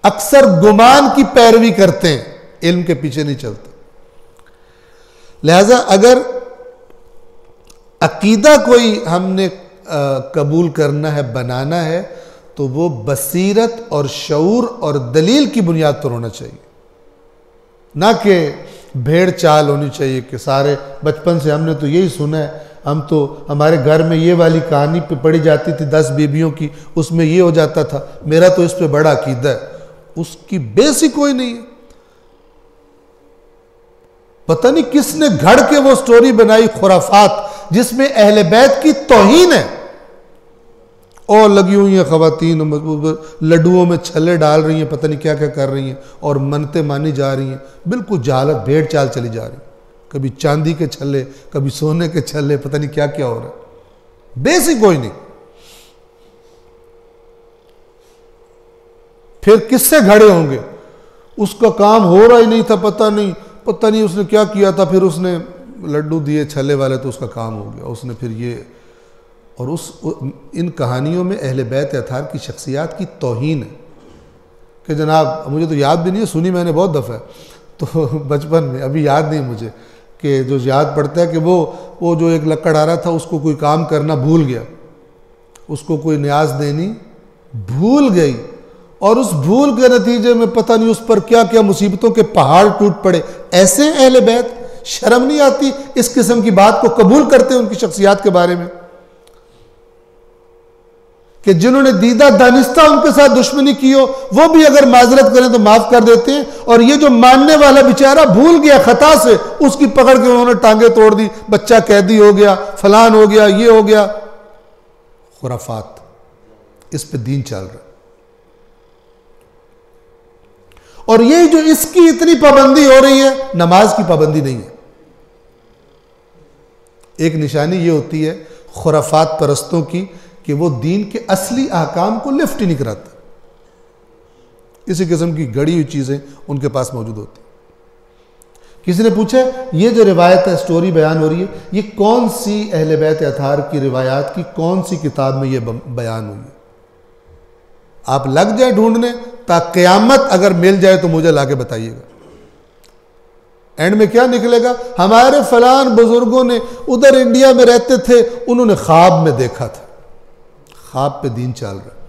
اکثر گمان کی پیروی کرتے ہیں، علم کے پیچھے نہیں چلتے. لہذا اگر عقیدہ کوئی ہم نے قبول کرنا ہے، بنانا ہے، تو وہ بصیرت اور شعور اور دلیل کی بنیاد پر ہونا چاہیے، نہ کہ بھیڑ چال ہونی چاہیے کہ سارے بچپن سے ہم نے تو یہی سنا ہے، ہم تو ہمارے گھر میں یہ والی کہانی پہ پڑھی جاتی تھی 10 بیویوں کی، اس میں یہ ہو جاتا تھا، میرا تو اس پہ بڑا عقیدہ ہے. اس کی بیس ہی کوئی نہیں ہے. پتہ نہیں کس نے گھڑ کے وہ سٹوری بنائی، خرافات جس میں اہل بیت کی توہین ہے. اور لگی ہوئی ہیں خواتین لڈوؤں میں چھلے ڈال رہی ہیں، پتہ نہیں کیا کیا کر رہی ہیں اور منتیں مانی جا رہی ہیں. بالکل جہالت، بھیڑ چال چلی جا رہی ہے. کبھی چاندی کے چھلے، کبھی سونے کے چھلے، پتہ نہیں کیا کیا ہو رہا ہے. بیس ہی کوئی نہیں. پھر کس سے گھڑے ہوں گے؟ اس کا کام ہو رہا ہی نہیں تھا، پتہ نہیں اس نے کیا کیا تھا، پھر اس نے لڈو دیے چھلے والے تو اس کا کام ہو گیا. اس نے پھر یہ، اور ان کہانیوں میں اہل بیت اطہار کی شخصیات کی توہین ہے کہ جناب مجھے تو یاد بھی نہیں ہے، سنی میں نے بہت دفعہ تو بچپن میں، ابھی یاد نہیں مجھے، کہ جو یاد پڑتا ہے کہ وہ جو ایک لکڑ آ رہا تھا اس کو کوئی کام کرنا بھول گیا، اس کو کوئی نیاز دینی بھول گئی، اور اس بھول کے نتیجے میں پتہ نہیں اس پر کیا کیا مصیبتوں کے پہاڑ ٹوٹ پڑے. ایسے اہل بیت؟ شرم نہیں آتی اس قسم کی بات کو قبول کرتے ہیں ان کی شخصیات کے بارے میں کہ جنہوں نے دیدہ دانستہ ان کے ساتھ دشمنی کی ہو وہ بھی اگر معذرت کریں تو معاف کر دیتے ہیں، اور یہ جو ماننے والا بیچارہ بھول گیا خطا سے، اس کی پکڑ کے انہوں نے ٹانگیں توڑ دی، بچہ قیدی ہو گیا، فلان ہو گیا، یہ ہو گیا. خرافات. اس پہ دین چل رہا ہے. اور یہ جو اس کی اتنی پابندی ہو رہی ہے، نماز کی پابندی نہیں ہے. ایک نشانی یہ ہوتی ہے خرافات پرستوں کی کہ وہ دین کے اصلی احکام کو لفٹ ہی نہیں کراتا. اسی قسم کی گڑی ہوئی چیزیں ان کے پاس موجود ہوتی. کسی نے پوچھا یہ جو روایت ہے، سٹوری بیان ہو رہی ہے، یہ کون سی اہل بیت اطہار کی روایات کی کون سی کتاب میں یہ بیان ہوئی ہے؟ آپ لگ جائیں ڈھونڈنے، تا قیامت اگر مل جائے تو مجھے لا کے بتائیے گا. اینڈ میں کیا نکلے گا؟ ہمارے فلان بزرگوں نے ادھر انڈیا میں رہتے تھے، انہوں نے خواب میں دیکھا تھا. خواب پہ دین چل رہا ہے.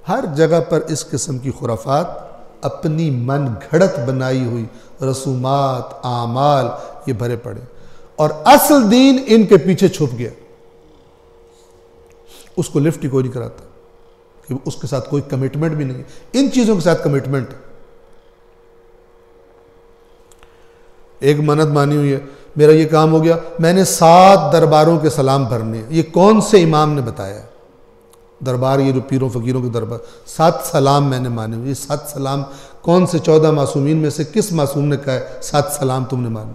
ہر جگہ پر اس قسم کی خرافات اپنی من گھڑت بنائی ہوئی رسومات اعمال یہ بھرے پڑے، اور اصل دین ان کے پیچھے چھپ گیا۔ اس کو لفٹ ہی کوئی نہیں کراتا، کہ اس کے ساتھ کوئی کمٹمنٹ بھی نہیں ہے، ان چیزوں کے ساتھ کمٹمنٹ ہے۔ ایک منت مانی ہوئی ہے، میرا یہ کام ہو گیا، میں نے 7 درباروں کے سلام بھرنے ہیں۔ یہ کون سے امام نے بتایا ہے؟ دربار، یہ جو پیروں فقیروں کے دربار، 7 سلام میں نے مانے ہوئے۔ یہ 7 سلام کون سے 14 معصومین میں سے کس معصوم نے کہا ہے 7 سلام تم نے مانے؟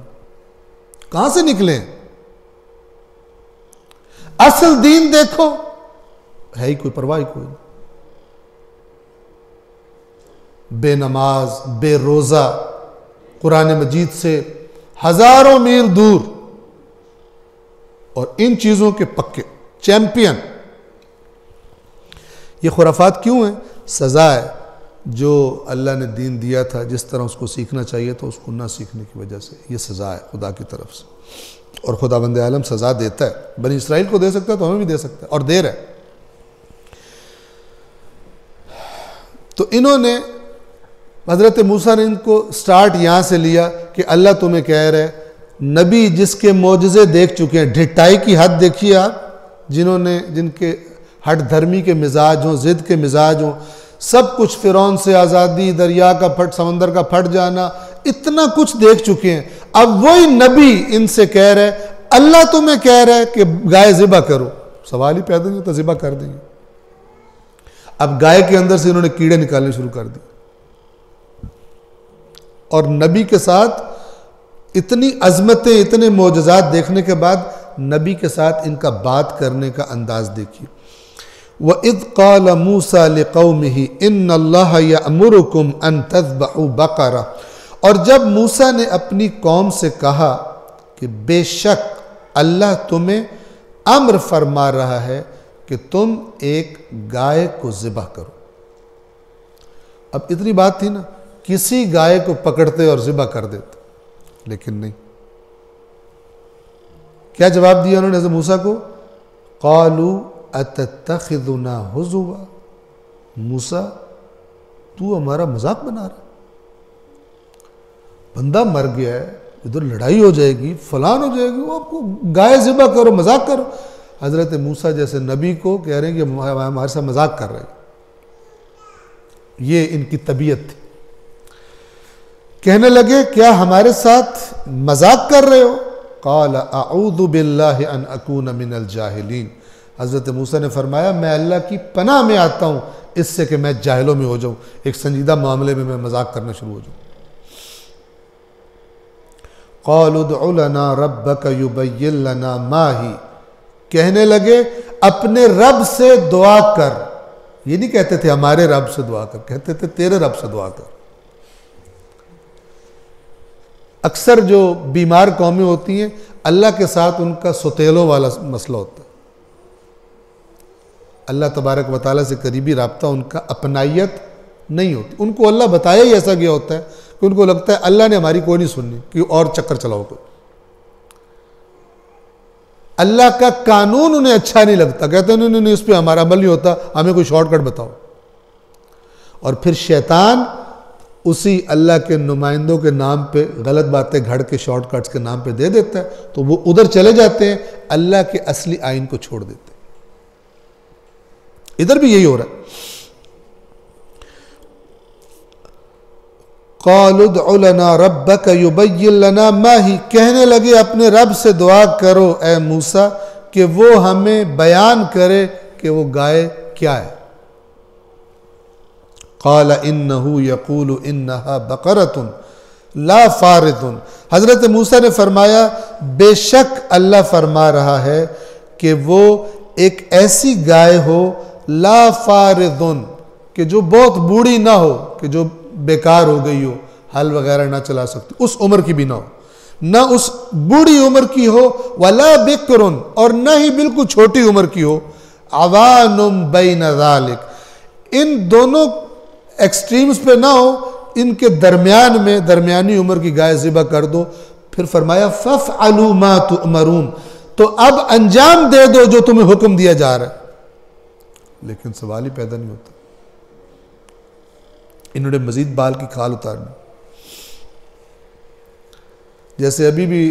کہاں سے نکلے ہیں؟ اصل دین دیکھو، ہے ہی کوئی پرواہ کوئی نہیں۔ بے نماز، بے روزہ، قرآن مجید سے ہزاروں میل دور، اور ان چیزوں کے پکے چیمپئن۔ یہ خرافات کیوں ہیں؟ سزا ہے، جو اللہ نے دین دیا تھا جس طرح اس کو سیکھنا چاہیے تو اس کو نہ سیکھنے کی وجہ سے یہ سزا ہے خدا کی طرف سے، اور خداوند عالم سزا دیتا ہے۔ بنی اسرائیل کو دے سکتا ہے تو ہمیں بھی دے سکتا ہے، اور دیر ہے۔ تو انہوں نے، حضرت موسیٰ نے ان کو سٹارٹ یہاں سے لیا کہ اللہ تمہیں کہہ رہے، نبی جس کے معجزے دیکھ چکے ہیں، ڈھٹائی کی حد دیکھیے آپ، جن کے ہٹ دھرمی کے مزاج ہوں، ضد کے مزاج ہوں، سب کچھ، فرعون سے آزادی، دریا کا پھٹ، سمندر کا پھٹ جانا، اتنا کچھ دیکھ چکے ہیں۔ اب وہی نبی ان سے کہہ رہے اللہ تمہیں کہہ رہے کہ گائے ذبح کرو۔ سوال ہی پیدا نہیں ہوتا، ذبح کر دیں گے۔ اب گائے کے اندر سے انہوں نے کیڑے نکالنے شروع کر دی، اور نبی کے ساتھ اتنی عظمتیں، اتنے معجزات دیکھنے کے بعد نبی کے ساتھ ان کا بات کرنے کا انداز دیکھیے۔ وَإِذْ قَالَ مُوسَى لِقَوْمِهِ إِنَّ اللَّهَ يَأْمُرُكُمْ أَن تَذْبَحُوا بَقَرَةً، اور جب موسیٰ نے اپنی قوم سے کہا کہ بے شک اللہ تمہیں امر فرما رہا ہے کہ تم ایک گائے کو ذبح کرو۔ اب اتنی بات تھی نا، کسی گائے کو پکڑتے اور ذبح کر دیتے، لیکن نہیں۔ کیا جواب دیا انہوں نے حضرت موسیٰ کو؟ قَالُوا أَتَتَّخِذُنَا هُزُوًا، موسیٰ تو ہمارا مذاق بنا رہا، بندہ مر گیا ہے، ادھر لڑائی ہو جائے گی، فلان ہو جائے گی، وہ آپ کو گائے ذبح کرو، مذاق کرو۔ حضرت موسیٰ جیسے نبی کو کہہ رہے ہیں کہ ہمارے ساتھ مذاق کر رہے ہیں۔ یہ ان کی طبیعت تھی۔ کہنے لگے کیا ہمارے ساتھ مذاق کر رہے ہو؟ قال اعوذ باللہ ان اکون من الجاہلین، حضرت موسیٰ نے فرمایا میں اللہ کی پناہ میں آتا ہوں اس سے کہ میں جاہلوں میں ہو جاؤں، ایک سنجیدہ معاملے میں مذاق کرنا شروع ہو جاؤں۔ قالوا ادع لنا ربک یبین لنا ما ہی، کہنے لگے اپنے رب سے دعا کر۔ یہ نہیں کہتے تھے ہمارے رب سے دعا کر، کہتے تھے تیرے رب سے دعا کر۔ اکثر جو بیمار قومیں ہوتی ہیں اللہ کے ساتھ ان کا ستیلوں والا مسئلہ ہوتا ہے، اللہ تبارک و تعالیٰ سے قریبی رابطہ ان کا اپنائیت نہیں ہوتی، ان کو اللہ بتایا ہی ایسا کیا ہوتا ہے کہ ان کو لگتا ہے اللہ نے ہماری کوئی نہیں سننی، کہ اور چکر چلاؤ کوئی، اللہ کا قانون انہیں اچھا نہیں لگتا، کہتے ہیں نہیں اس پہ ہمارا عمل نہیں ہوتا، ہمیں کوئی شارٹ کٹ بتاؤ۔ اور پھر شیطان اسی اللہ کے نمائندوں کے نام پہ غلط باتیں گھڑ کے شارٹ کٹس کے نام پہ دے دیتا ہے، تو وہ ادھر چلے جاتے ہیں، اللہ کے اصلی آئین کو چھوڑ دیتے ہیں۔ ادھر بھی یہی ہو رہا ہے۔ قَالُوا ادْعُ لَنَا رَبَّكَ يُبَيِّن لَنَا مَا هِي، کہنے لگے اپنے رب سے دعا کرو اے موسیٰ کہ وہ ہمیں بیان کرے کہ وہ گائے کیا ہے۔ قَالَ إِنَّهُ يَقُولُ إِنَّهَا بَقَرَةٌ لَا فَارِضٌ، حضرت موسیٰ نے فرمایا بے شک اللہ فرما رہا ہے کہ وہ ایک ایسی گائے ہو لا فارضن، کہ جو بہت بوڑھی نہ ہو، کہ جو بیکار ہو گئی ہو، حل وغیرہ نہ چلا سکتی، اس عمر کی بھی نہ ہو، نہ اس بوڑھی عمر کی ہو، ولا بکرن، اور نہ ہی بالکل چھوٹی عمر کی ہو، عوان بین ذالک، ان دونوں ایکسٹریمز پہ نہ ہو، ان کے درمیان میں درمیانی عمر کی گائے ذبح کر دو۔ پھر فرمایا فَافْعَلُوا مَا تُؤْمَرُونَ، تو اب انجام دے دو جو تمہیں حکم دیا جا رہا ہے۔ لیکن سوال ہی پیدا نہیں ہوتا، انہوں نے مزید بال کی کھال اتارنی. جیسے ابھی بھی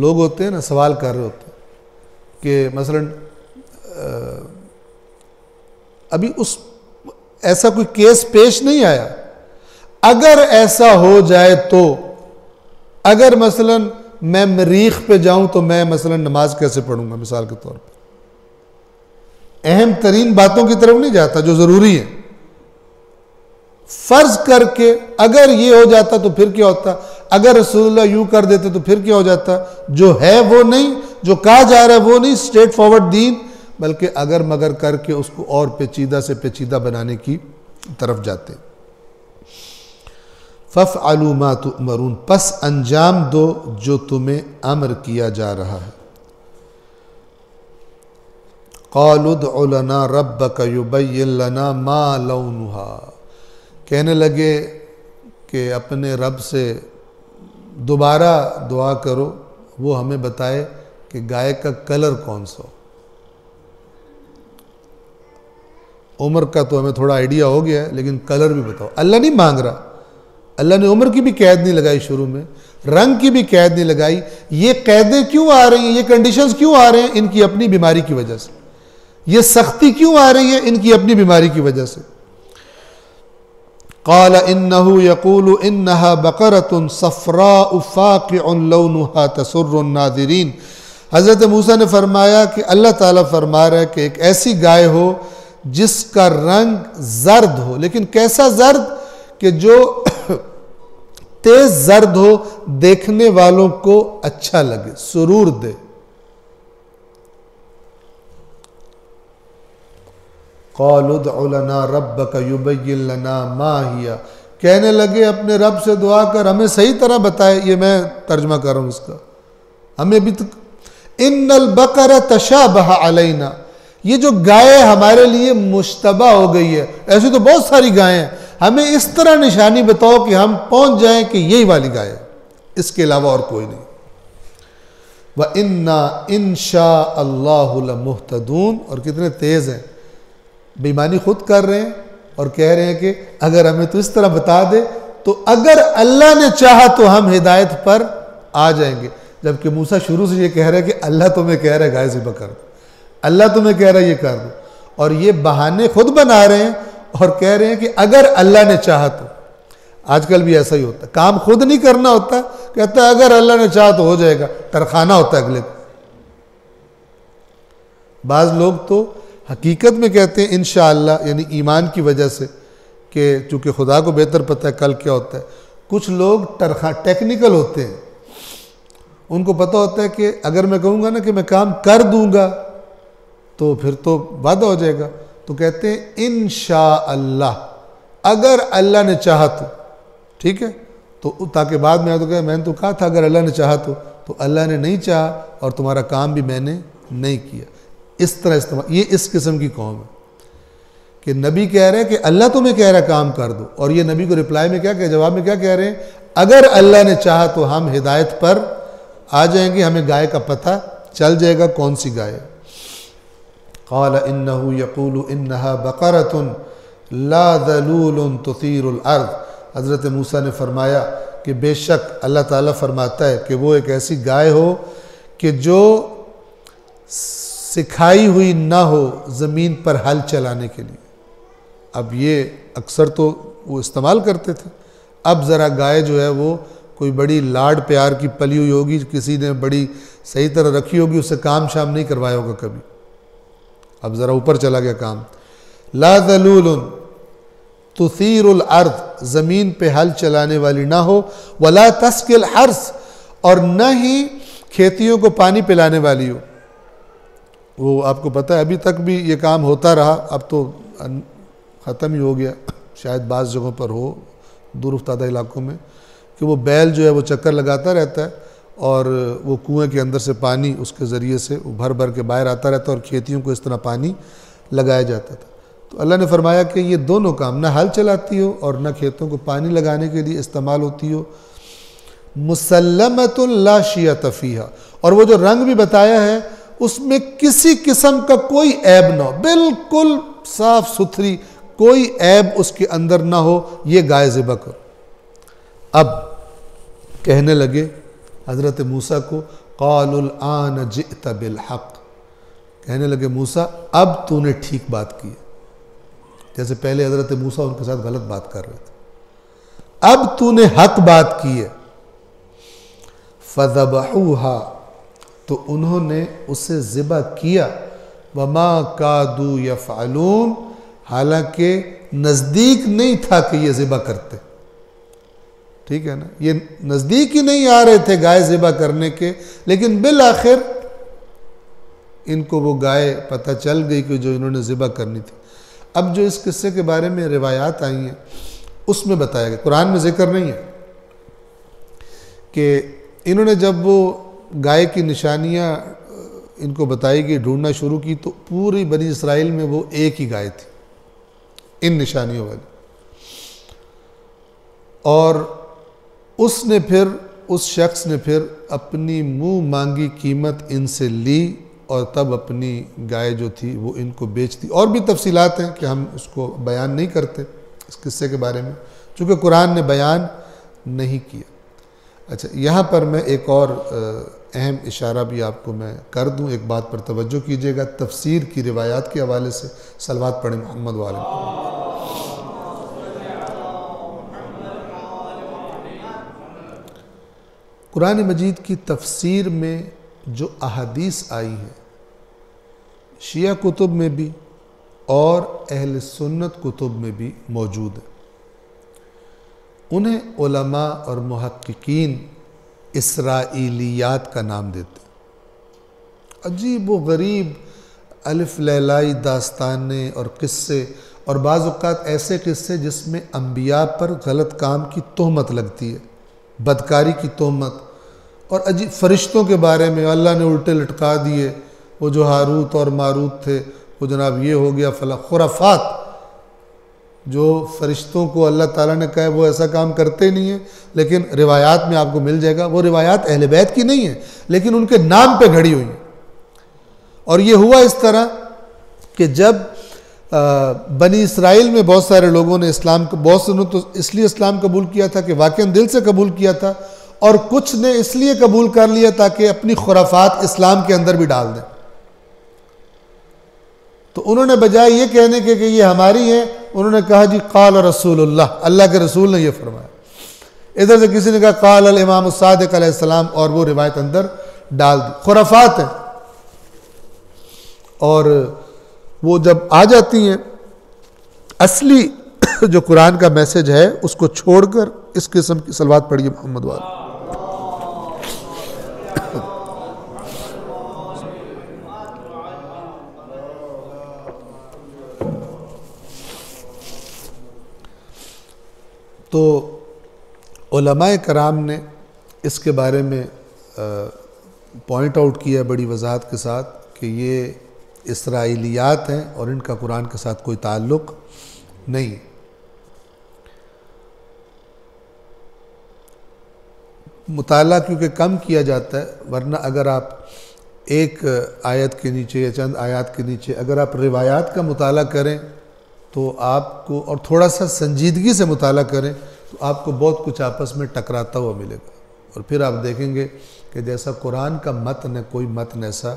لوگ ہوتے ہیں نا سوال کر رہے ہوتے ہیں کہ مثلاً ابھی ایسا کوئی کیس پیش نہیں آیا. اگر ایسا ہو جائے تو اگر مثلاً میں مریخ پہ جاؤں تو میں مثلاً نماز کیسے پڑھوں گا مثال کے طور پر. اہم ترین باتوں کی طرف نہیں جاتا جو ضروری ہے. فرض کر کے اگر یہ ہو جاتا تو پھر کیا ہوتا, اگر رسول اللہ یوں کر دیتے تو پھر کیا ہو جاتا. جو ہے وہ نہیں, جو کہا جا رہا ہے وہ نہیں, اسٹریٹ فارورڈ دین, بلکہ اگر مگر کر کے اس کو اور پیچیدہ سے پیچیدہ بنانے کی طرف جاتے. فَافْعَلُوا مَا تُؤْمَرُونَ, پس انجام دو جو تمہیں امر کیا جا رہا ہے. قَالُوا ادْعُ لَنَا رَبَّكَ يُبَيِّن لَنَا مَا لَوْنُهَا, کہنے لگے کہ اپنے رب سے دوبارہ دعا کرو وہ ہمیں بتائے کہ گائے کا کلر کون سا ہو. عمر کا تو ہمیں تھوڑا آئیڈیا ہو گیا ہے, لیکن کلر بھی بتاؤ. اللہ نہیں مانگ رہا, اللہ نے عمر کی بھی قید نہیں لگائی شروع میں, رنگ کی بھی قید نہیں لگائی. یہ قیدیں کیوں آ رہی ہیں, یہ کنڈیشنز کیوں آ رہے ہیں؟ ان کی اپنی بیماری کی وجہ سے. یہ سختی کیوں آ رہی ہے؟ ان کی اپنی بیماری کی وجہ سے. قال انه يقول انها بقرة صفراء فاقع لونها تسر الناظرین. حضرت موسیٰ نے فرمایا کہ اللہ تعالیٰ فرما رہا ہے کہ ایک ایسی گائے ہو جس کا رنگ زرد ہو, لیکن کیسا زرد کہ جو تیز زرد ہو, دیکھنے والوں کو اچھا لگے, سرور دے. قَالُوا ادْعُ لَنَا رَبَّكَ يُبَيِّن لَنَا مَا هِيَ, کہنے لگے اپنے رب سے دعا کر ہمیں صحیح طرح بتائے. یہ میں ترجمہ کر رہا ہوں اس کا, ہمیں بھی اِنَّ الْبَقَرَ تَشَابَهَ عَلَيْنَا, یہ جو گائے ہمارے لیے مشتبہ ہو گئی ہے. ایسی تو بہت ساری گائیں ہیں, ہمیں اس طرح نشانی بتاؤ کہ ہم پہنچ جائیں کہ یہی والی گائے, اس کے علاوہ اور کوئی نہیں. وَإِنَّا إِن شَاءَ اللَّهُ لَمُهْتَدُونَ, اور کتنے تیز ہیں, بےایمانی خود کر رہے ہیں اور کہہ رہے ہیں کہ اگر ہمیں تو اس طرح بتا دے تو اگر اللہ نے چاہا تو ہم ہدایت پر آ جائیں گے. جبکہ موسیٰ شروع سے یہ کہہ رہے ہیں کہ اللہ تمہیں کہہ رہا ہے گائے ذبح کر دو, اللہ تمہیں کہہ رہا ہے یہ کر دو, اور یہ بہانے خود بنا رہے ہیں اور کہہ رہے ہیں کہ اگر اللہ نے چاہا تو. آج کل بھی ایسا ہی ہوتا ہے, کام خود نہیں کرنا ہوتا, کہتا ہے اگر اللہ نے چاہا تو ہو جائے گا, ترخانہ ہوتا ہے اگلے کو. بعض لوگ تو حقیقت میں کہتے ہیں انشاءاللہ, یعنی ایمان کی وجہ سے کہ چونکہ خدا کو بہتر پتہ ہے کل کیا ہوتا ہے. کچھ لوگ ٹیکنیکل ہوتے ہیں, ان کو پتہ ہوتا ہے کہ اگر میں کہوں گا نا کہ میں کام کر دوں گا تو پھر تو وعدہ ہو جائے گا, تو کہتے ہیں انشاءاللہ, اگر اللہ نے چاہا تو. ٹھیک ہے, تو تاکہ بعد میں تو کہ میں نے تو کہا تھا اگر اللہ نے چاہا تو اللہ نے نہیں چاہا اور تمہارا کام بھی میں نے نہیں کیا. اس طرح استعمال, یہ اس قسم کی قوم ہے کہ نبی کہہ رہے ہیں کہ اللہ تمہیں کہہ رہا ہے کام کر دو, اور یہ نبی کو رپلائی میں کیا کہ جواب میں کیا کہہ رہے ہیں, اگر اللہ نے چاہا تو ہم ہدایت پر آ جائیں گے, ہمیں گائے کا پتہ چل جائے گا کون سی گائے. قال انه يقول انها بقرة لا ذلول تثير الارض, حضرت موسیٰ نے فرمایا کہ بے شک اللہ تعالیٰ فرماتا ہے کہ وہ ایک ایسی گائے ہو کہ جو سکھائی ہوئی نہ ہو زمین پر ہل چلانے کے لیے. اب یہ اکثر تو وہ استعمال کرتے تھے, اب ذرا گائے جو ہے وہ کوئی بڑی لاڈ پیار کی پلی ہوئی ہوگی, کسی نے بڑی صحیح طرح رکھی ہوگی, اسے کام شام نہیں کروایا ہوگا کبھی, اب ذرا اوپر چلا گیا کام. لا ذلول تثیر الارض, زمین پہ ہل چلانے والی نہ ہو, ولا تسقی الحرث, اور نہ ہی کھیتیوں کو پانی پلانے والی ہو. وہ آپ کو پتہ ہے ابھی تک بھی یہ کام ہوتا رہا, اب تو ختم ہی ہو گیا, شاید بعض جگہوں پر ہو دور افتادہ علاقوں میں, کہ وہ بیل جو ہے وہ چکر لگاتا رہتا ہے اور وہ کنویں کے اندر سے پانی اس کے ذریعے سے بھر بھر کے باہر آتا رہتا ہے, اور کھیتیوں کو اس طرح پانی لگایا جاتا تھا. تو اللہ نے فرمایا کہ یہ دونوں کام, نہ ہل چلاتی ہو اور نہ کھیتوں کو پانی لگانے کے لیے استعمال ہوتی ہو. مسلمۃ لا شیۃ فیہا, اور وہ جو رنگ بھی بتایا ہے اس میں کسی قسم کا کوئی عیب نہ ہو, بالکل صاف ستھری, کوئی عیب اس کے اندر نہ ہو، یہ گائے ذبح کرو۔ اب کہنے لگے حضرت موسیٰ کو قالوا الآن جئت بالحق، کہنے لگے موسیٰ اب تو نے ٹھیک بات کی، جیسے پہلے حضرت موسیٰ ان کے ساتھ غلط بات کر رہے تھے، اب تو نے حق بات کی ہے۔ فذبحوها، تو انہوں نے اسے ذبح کیا، وما کادوا یفعلون، حالانکہ نزدیک نہیں تھا کہ یہ ذبح کرتے، ٹھیک ہے نا، یہ نزدیک ہی نہیں آ رہے تھے گائے ذبح کرنے کے، لیکن بالآخر ان کو وہ گائے پتہ چل گئی کہ جو انہوں نے ذبح کرنی تھی۔ اب جو اس قصے کے بارے میں روایات آئی ہیں اس میں بتایا گیا، قرآن میں ذکر نہیں ہے، کہ انہوں نے جب وہ گائے کی نشانیاں ان کو بتائی گئی، ڈھونڈنا شروع کی، تو پوری بنی اسرائیل میں وہ ایک ہی گائے تھی ان نشانیوں والی، اور اس شخص نے پھر اپنی منہ مانگی قیمت ان سے لی، اور تب اپنی گائے جو تھی وہ ان کو بیچ دی۔ اور بھی تفصیلات ہیں کہ ہم اس کو بیان نہیں کرتے اس قصے کے بارے میں، چونکہ قرآن نے بیان نہیں کیا۔ اچھا، یہاں پر میں ایک اور اہم اشارہ بھی آپ کو میں کر دوں، ایک بات پر توجہ کیجئے گا، تفسیر کی روایات کے حوالے سے صلوات پڑھیں محمد وعلی محمد۔ قرآن مجید کی تفسیر میں جو احادیث آئی ہیں شیعہ کتب میں بھی اور اہل سنت کتب میں بھی موجود ہیں، انہیں علماء اور محققین اسرائیلیات کا نام دیتے ہیں۔ عجیب و غریب الف لیلائی داستانیں اور قصے، اور بعض اوقات ایسے قصے جس میں انبیاء پر غلط کام کی تہمت لگتی ہے، بدکاری کی تہمت، اور عجیب فرشتوں کے بارے میں اللہ نے الٹے لٹکا دیے، وہ جو ہاروت اور ماروت تھے وہ جناب یہ ہو گیا فلاں، خرافات جو فرشتوں کو اللہ تعالیٰ نے کہا ہے وہ ایسا کام کرتے نہیں ہیں، لیکن روایات میں آپ کو مل جائے گا، وہ روایات اہل بیت کی نہیں ہیں لیکن ان کے نام پہ گھڑی ہوئی ہیں۔ اور یہ ہوا اس طرح کہ جب بنی اسرائیل میں بہت سارے لوگوں نے بہت سے نے تو اس لیے اسلام قبول کیا تھا کہ واقعاً دل سے قبول کیا تھا، اور کچھ نے اس لیے قبول کر لیا تاکہ اپنی خرافات اسلام کے اندر بھی ڈال دیں۔ تو انہوں نے بجائے یہ کہنے کے کہ یہ ہماری ہیں، انہوں نے کہا جی قال رسول اللہ، اللہ کے رسول نے یہ فرمایا۔ ادھر سے کسی نے کہا قال الامام الصادق علیہ السلام، اور وہ روایت اندر ڈال دی، خرافات ہیں۔ اور وہ جب آ جاتی ہیں اصلی جو قرآن کا میسج ہے اس کو چھوڑ کر اس قسم کی صلوات پڑھیے محمد والا۔ تو علماء کرام نے اس کے بارے میں پوائنٹ آؤٹ کیا بڑی وضاحت کے ساتھ کہ یہ اسرائیلیات ہیں اور ان کا قرآن کے ساتھ کوئی تعلق نہیں۔ مطالعہ کیونکہ کم کیا جاتا ہے، ورنہ اگر آپ ایک آیت کے نیچے یا چند آیات کے نیچے اگر آپ روایات کا مطالعہ کریں تو آپ کو، اور تھوڑا سا سنجیدگی سے مطالعہ کریں تو آپ کو بہت کچھ آپس میں ٹکراتا ہوا ملے گا، اور پھر آپ دیکھیں گے کہ جیسا قرآن کا متن ہے کوئی متن ایسا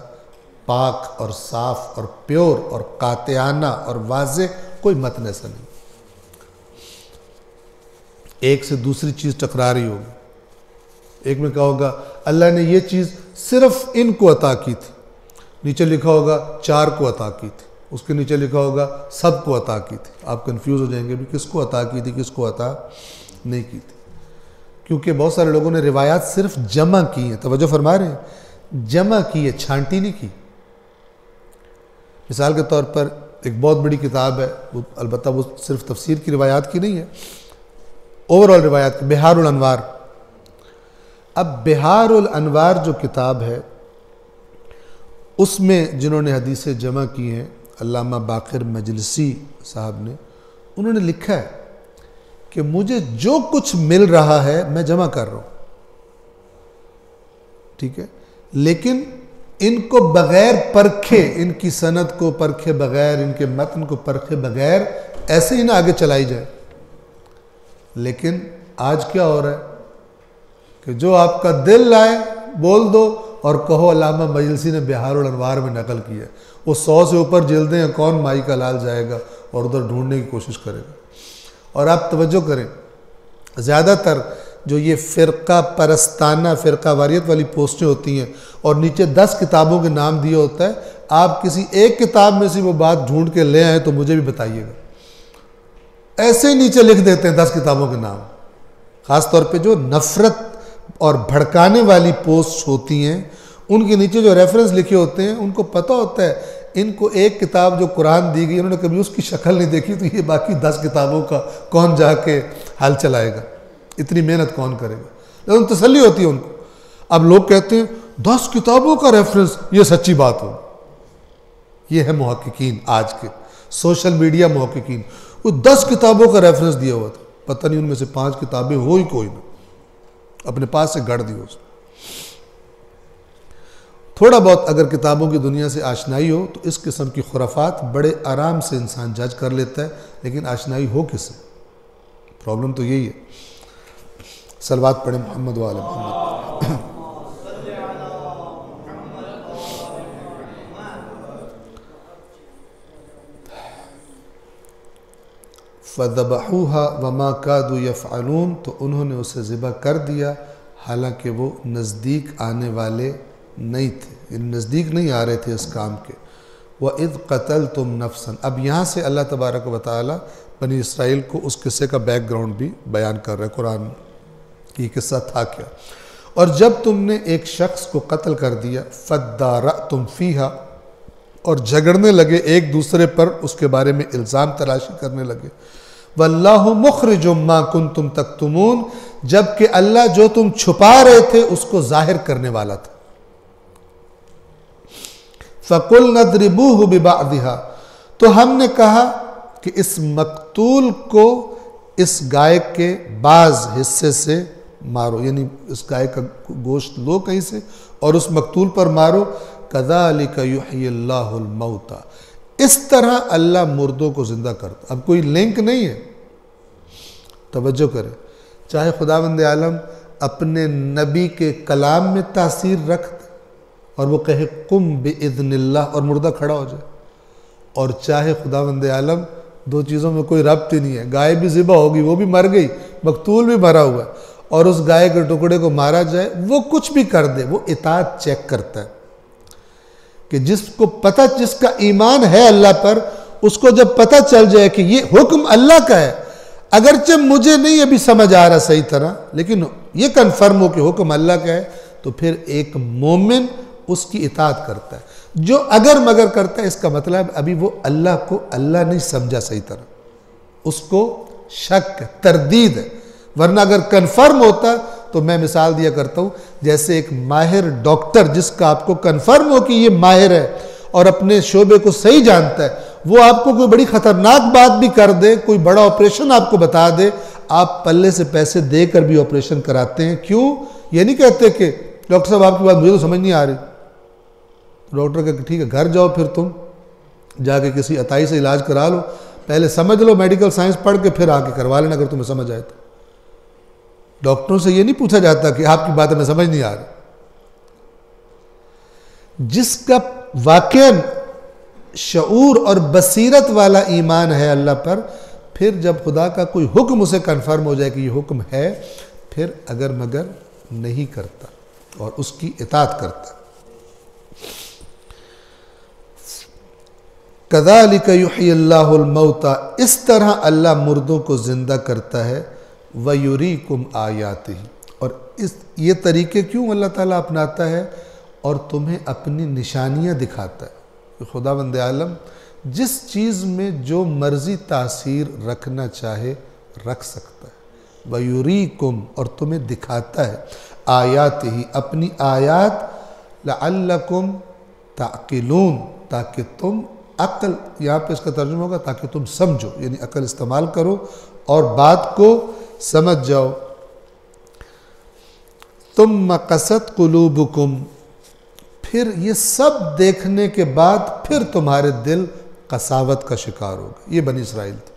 پاک اور صاف اور پیور اور قاطعانہ اور واضح کوئی متن ایسا نہیں، ایک سے دوسری چیز ٹکرا رہی ہوگی۔ ایک میں کہا ہوگا اللہ نے یہ چیز صرف ان کو عطا کی تھی، نیچے لکھا ہوگا 4 کو عطا کی تھی، اس کے نیچے لکھا ہوگا سب کو عطا کی تھی۔ آپ کنفیوز ہو جائیں گے بھی کس کو عطا کی تھی کس کو عطا نہیں کی تھی، کیونکہ بہت سارے لوگوں نے روایات صرف جمع کی ہیں، توجہ فرما رہے ہیں، جمع کی ہے، چھانٹی نہیں کی۔ مثال کے طور پر ایک بہت بڑی کتاب ہے، البتہ وہ صرف تفسیر کی روایات کی نہیں ہے، اوورال روایات کی، بحار الانوار۔ اب بحار الانوار جو کتاب ہے اس میں جنہوں نے حدیثیں جمع کی ہیں، علامہ باقر مجلسی صاحب نے، انہوں نے لکھا ہے کہ مجھے جو کچھ مل رہا ہے میں جمع کر رہا ہوں، ٹھیک ہے، لیکن ان کو بغیر پرکھے، ان کی سند کو پرکھے بغیر، ان کے متن کو پرکھے بغیر ایسے ہی نہ آگے چلائی جائے۔ لیکن آج کیا ہو رہا ہے کہ جو آپ کا دل لائے بول دو اور کہو۔ علامہ مجلسی نے بہار الانوار میں نقل کیا، وہ 100 سے اوپر جلدیں ہیں، کون مائی کا لال جائے گا اور ادھر ڈھونڈنے کی کوشش کرے گا۔ اور آپ توجہ کریں، زیادہ تر جو یہ فرقہ پرستانہ فرقہ واریت والی پوسٹیں ہوتی ہیں اور نیچے 10 کتابوں کے نام دیا ہوتا ہے، آپ کسی ایک کتاب میں سے وہ بات ڈھونڈ کے لے آئیں تو مجھے بھی بتائیے گا۔ ایسے ہی نیچے لکھ دیتے ہیں 10 کتابوں کے نام، خاص طور پہ جو نفرت اور بھڑکانے والی پوسٹ ہوتی ہیں ان کے نیچے جو ریفرنس لکھے ہوتے ہیں، ان کو پتہ ہوتا ہے ان کو ایک کتاب جو قرآن دی گئی انہوں نے کبھی اس کی شکل نہیں دیکھی، تو یہ باقی 10 کتابوں کا کون جا کے حل چلائے گا، اتنی محنت کون کرے گا؟ لیکن تسلی ہوتی ہے ان کو۔ اب لوگ کہتے ہیں 10 کتابوں کا ریفرنس، یہ سچی بات ہو۔ یہ ہے محققین آج کے سوشل میڈیا محققین، وہ 10 کتابوں کا ریفرنس دیا ہوا تھا، پتہ نہیں ان میں سے 5 کتابیں ہو ہی کوئی نہ، اپنے پاس سے گڑ دی اس نے۔ تھوڑا بہت اگر کتابوں کی دنیا سے آشنائی ہو تو اس قسم کی خرافات بڑے آرام سے انسان جج کر لیتا ہے، لیکن آشنائی ہو کس سے؟ پرابلم تو یہی ہے۔ صلوات پڑھیں محمد و آل محمد۔ فَذَبَحُوهَا وَمَا كَادُوا يَفْعَلُونَ، تو انہوں نے اسے ذبح کر دیا حالانکہ وہ نزدیک آنے والے نہیں تھے، یعنی نزدیک نہیں آ رہے تھے اس کام کے۔ وَإِذْ قَتَلْتُمْ نَفْسًا، اب یہاں سے اللہ تبارک و تعالی بنی اسرائیل کو اس قصے کا بیک گراؤنڈ بھی بیان کر رہے قرآن میں کہ یہ قصہ تھا کیا۔ اور جب تم نے ایک شخص کو قتل کر دیا، فَادَّارَأْتُمْ فِيهَا، اور جھگڑنے لگے ایک دوسرے پر، اس کے بارے میں الزام تلاشی کرنے لگے۔ وَاللَّهُ مُخْرِجٌ مَا كُنْتُمْ تَكْتُمُونَ، جبکہ اللہ جو تم چھپا رہے تھے اس کو ظاہر کرنے والا تھا۔ فَقُلْنَا اضْرِبُوهُ بِبَعْضِهَا، تو ہم نے کہا کہ اس مقتول کو اس گائے کے بعض حصے سے مارو، یعنی اس گائے کا گوشت لو کہیں سے اور اس مقتول پر مارو۔ كَذَلِكَ يُحْيِي اللَّهُ الْمَوْتَى، اس طرح اللہ مردوں کو زندہ کرتا۔ اب کوئی لنک نہیں ہے، توجہ کریں، چاہے خداوند عالم اپنے نبی کے کلام میں تاثیر رکھ دے اور وہ کہے قم بِإِذْنِ اللَّهِ اور مردہ کھڑا ہو جائے، اور چاہے خداوند عالم دو چیزوں میں کوئی ربط ہی نہیں ہے، گائے بھی ذبح ہوگی وہ بھی مر گئی، مقتول بھی مرا ہوا ہے، اور اس گائے کے ٹکڑے کو مارا جائے، وہ کچھ بھی کر دے، وہ اطاعت چیک کرتا ہے کہ جس کو پتہ، جس کا ایمان ہے اللہ پر، اس کو جب پتہ چل جائے کہ یہ حکم اللہ کا ہے، اگرچہ مجھے نہیں ابھی سمجھ آ رہا صحیح طرح، لیکن یہ کنفرم ہو کہ حکم اللہ کا ہے، تو پھر ایک مومن اس کی اطاعت کرتا ہے۔ جو اگر مگر کرتا ہے، اس کا مطلب ابھی وہ اللہ کو اللہ نہیں سمجھا صحیح طرح، اس کو شک ہے، تردید ہے، ورنہ اگر کنفرم ہوتا تو میں مثال دیا کرتا ہوں، جیسے ایک ماہر ڈاکٹر جس کا آپ کو کنفرم ہو کہ یہ ماہر ہے اور اپنے شعبے کو صحیح جانتا ہے، وہ آپ کو کوئی بڑی خطرناک بات بھی کر دے، کوئی بڑا آپریشن آپ کو بتا دے، آپ پلے سے پیسے دے کر بھی آپریشن کراتے ہیں۔ کیوں؟ یہ نہیں کہتے کہ ڈاکٹر صاحب آپ کی بات مجھے تو سمجھ نہیں آ رہی، ڈاکٹر کہتے ٹھیک ہے گھر جاؤ، پھر تم جا کے کسی عطائی سے علاج کرا لو، پہلے سمجھ لو میڈیکل سائنس پڑھ کے پھر آ کے کروا لینا اگر تمہیں سمجھ آئے تو۔ ڈاکٹروں سے یہ نہیں پوچھا جاتا کہ آپ کی باتیں میں سمجھ نہیں آ رہی۔ جس کا واقعاً شعور اور بصیرت والا ایمان ہے اللہ پر، پھر جب خدا کا کوئی حکم اسے کنفرم ہو جائے کہ یہ حکم ہے، پھر اگر مگر نہیں کرتا اور اس کی اطاعت کرتا۔ كَذَلِكَ يُحْيِي اللَّهُ الْمَوْتَى، اس طرح اللہ مردوں کو زندہ کرتا ہے۔ وَيُرِيكُمْ آيَاتِهِ، اور یہ طریقے کیوں اللہ تعالیٰ اپناتا ہے اور تمہیں اپنی نشانیاں دکھاتا ہے کہ خداوند عالم جس چیز میں جو مرضی تاثیر رکھنا چاہے رکھ سکتا ہے۔ وَيُرِيكُمْ، اور تمہیں دکھاتا ہے، آیاتِهِ، اپنی آیات، لَعَلَّكُمْ تَعْقِلُونَ، تاکہ تم عقل، یہاں پہ اس کا ترجمہ ہوگا تاکہ تم سمجھو، یعنی عقل استعمال کرو اور بات کو سمجھ جاؤ۔ ثُمَّ قَسَتْ قُلُوبُكُمْ، پھر یہ سب دیکھنے کے بعد پھر تمہارے دل قساوت کا شکار ہوگا۔ یہ بنی اسرائیل تھے،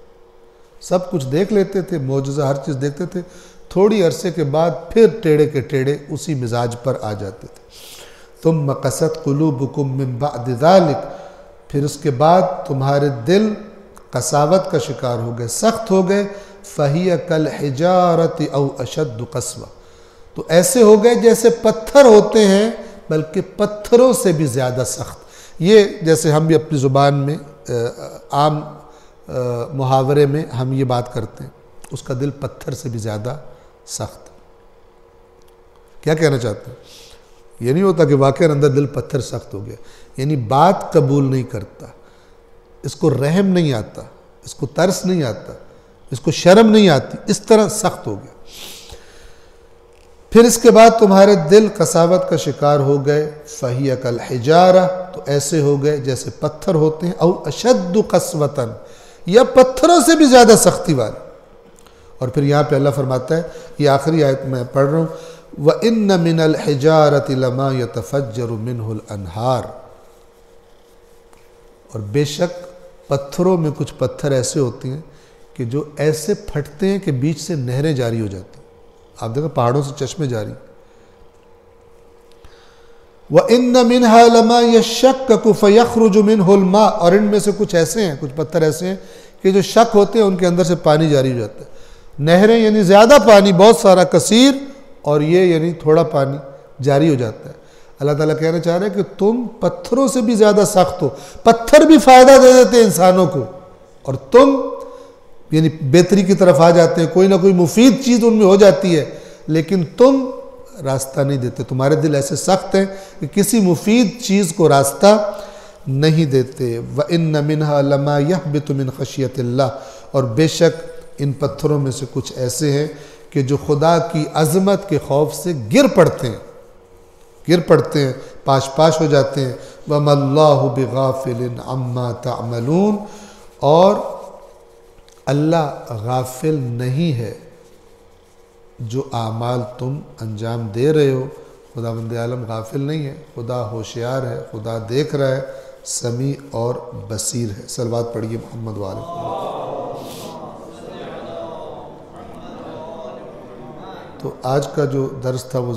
سب کچھ دیکھ لیتے تھے، معجزہ ہر چیز دیکھتے تھے، تھوڑی عرصے کے بعد پھر ٹیڑے کے ٹیڑے اسی مزاج پر آ جاتے تھے۔ ثم قست قلوبکم من بعد ذلک، پھر اس کے بعد تمہارے دل قساوت کا شکار ہو گئے، سخت ہو گئے، فَهِيَ كَالْحِجَارَةِ أَوْ أَشَدُّ قَسْوَةً، تو ایسے ہو گئے جیسے پتھر ہوتے ہیں بلکہ پتھروں سے بھی زیادہ سخت۔ یہ جیسے ہم بھی اپنی زبان میں عام محاورے میں ہم یہ بات کرتے ہیں، اس کا دل پتھر سے بھی زیادہ سخت۔ کیا کہنا چاہتے ہیں؟ یہ نہیں ہوتا کہ واقعاً اندر دل پتھر سخت ہو گیا، یعنی بات قبول نہیں کرتا، اس کو رحم نہیں آتا، اس کو ترس نہیں آتا، اس کو شرم نہیں آتی، اس طرح سخت ہو گیا۔ پھر اس کے بعد تمہارے دل قساوت کا شکار ہو گئے، فَهِيَ كَالْحِجَارَةِ، تو ایسے ہو گئے جیسے پتھر ہوتے ہیں، او اشد قسوةً، یا پتھروں سے بھی زیادہ سختی والے۔ اور پھر یہاں پہ اللہ فرماتا ہے، یہ آخری آیت میں پڑھ رہا ہوں، وَإِنَّ مِنَ الْحِجَارَةِ لَمَا يَتَفَجَّرُ مِنْهُ الْأَنْهَارُ، اور بے شک پتھروں میں کچھ پتھر ایسے ہوتے ہیں کہ جو ایسے پھٹتے ہیں کہ بیچ سے نہریں جاری ہو جاتی ہیں۔ آپ دیکھیں پہاڑوں سے چشمے جاری۔ وَإِنَّ مِنْهَا لَمَا يَشَّقَّقُ فَيَخْرُجُ مِنْهُ الْمَاءُ، اور ان میں سے کچھ ایسے ہیں، کچھ پتھر ایسے ہیں کہ جو شق ہوتے ہیں ان کے اندر سے پانی جاری ہو جاتا ہے۔ نہریں یعنی زیادہ پانی، بہت سارا کثیر، اور یہ یعنی تھوڑا پانی جاری ہو جاتا ہے۔ اللہ تعالیٰ کہنا چاہ رہے ہیں کہ تم پتھروں سے بھی زیادہ سخت ہو، پتھر بھی فائدہ دے دیتے ہیں انسانوں کو، اور تم یعنی بہتری کی طرف آ جاتے ہیں، کوئی نہ کوئی مفید چیز ان میں ہو جاتی ہے، لیکن تم راستہ نہیں دیتے، تمہارے دل ایسے سخت ہیں کہ کسی مفید چیز کو راستہ نہیں دیتے۔ وَإِنَّ مِنْهَا لَمَا يَهْبِطُ مِنْ خَشْيَةِ اللَّهِ، اور بے شک ان پتھروں میں سے کچھ ایسے ہیں کہ جو خدا کی عظمت کے خوف سے گر پڑتے ہیں، پاش پاش ہو جاتے ہیں۔ وَمَا اللَّهُ بِغَافِلٍ عَمَّا تَعْمَلُونَ، اور اللہ غافل نہیں ہے جو اعمال تم انجام دے رہے ہو۔ خداوند عالم غافل نہیں ہے، خدا ہوشیار ہے، خدا دیکھ رہا ہے، سمیع اور بصیر ہے۔ صلوات پڑھیے محمد وآلہ۔ تو آج کا جو درس تھا وہ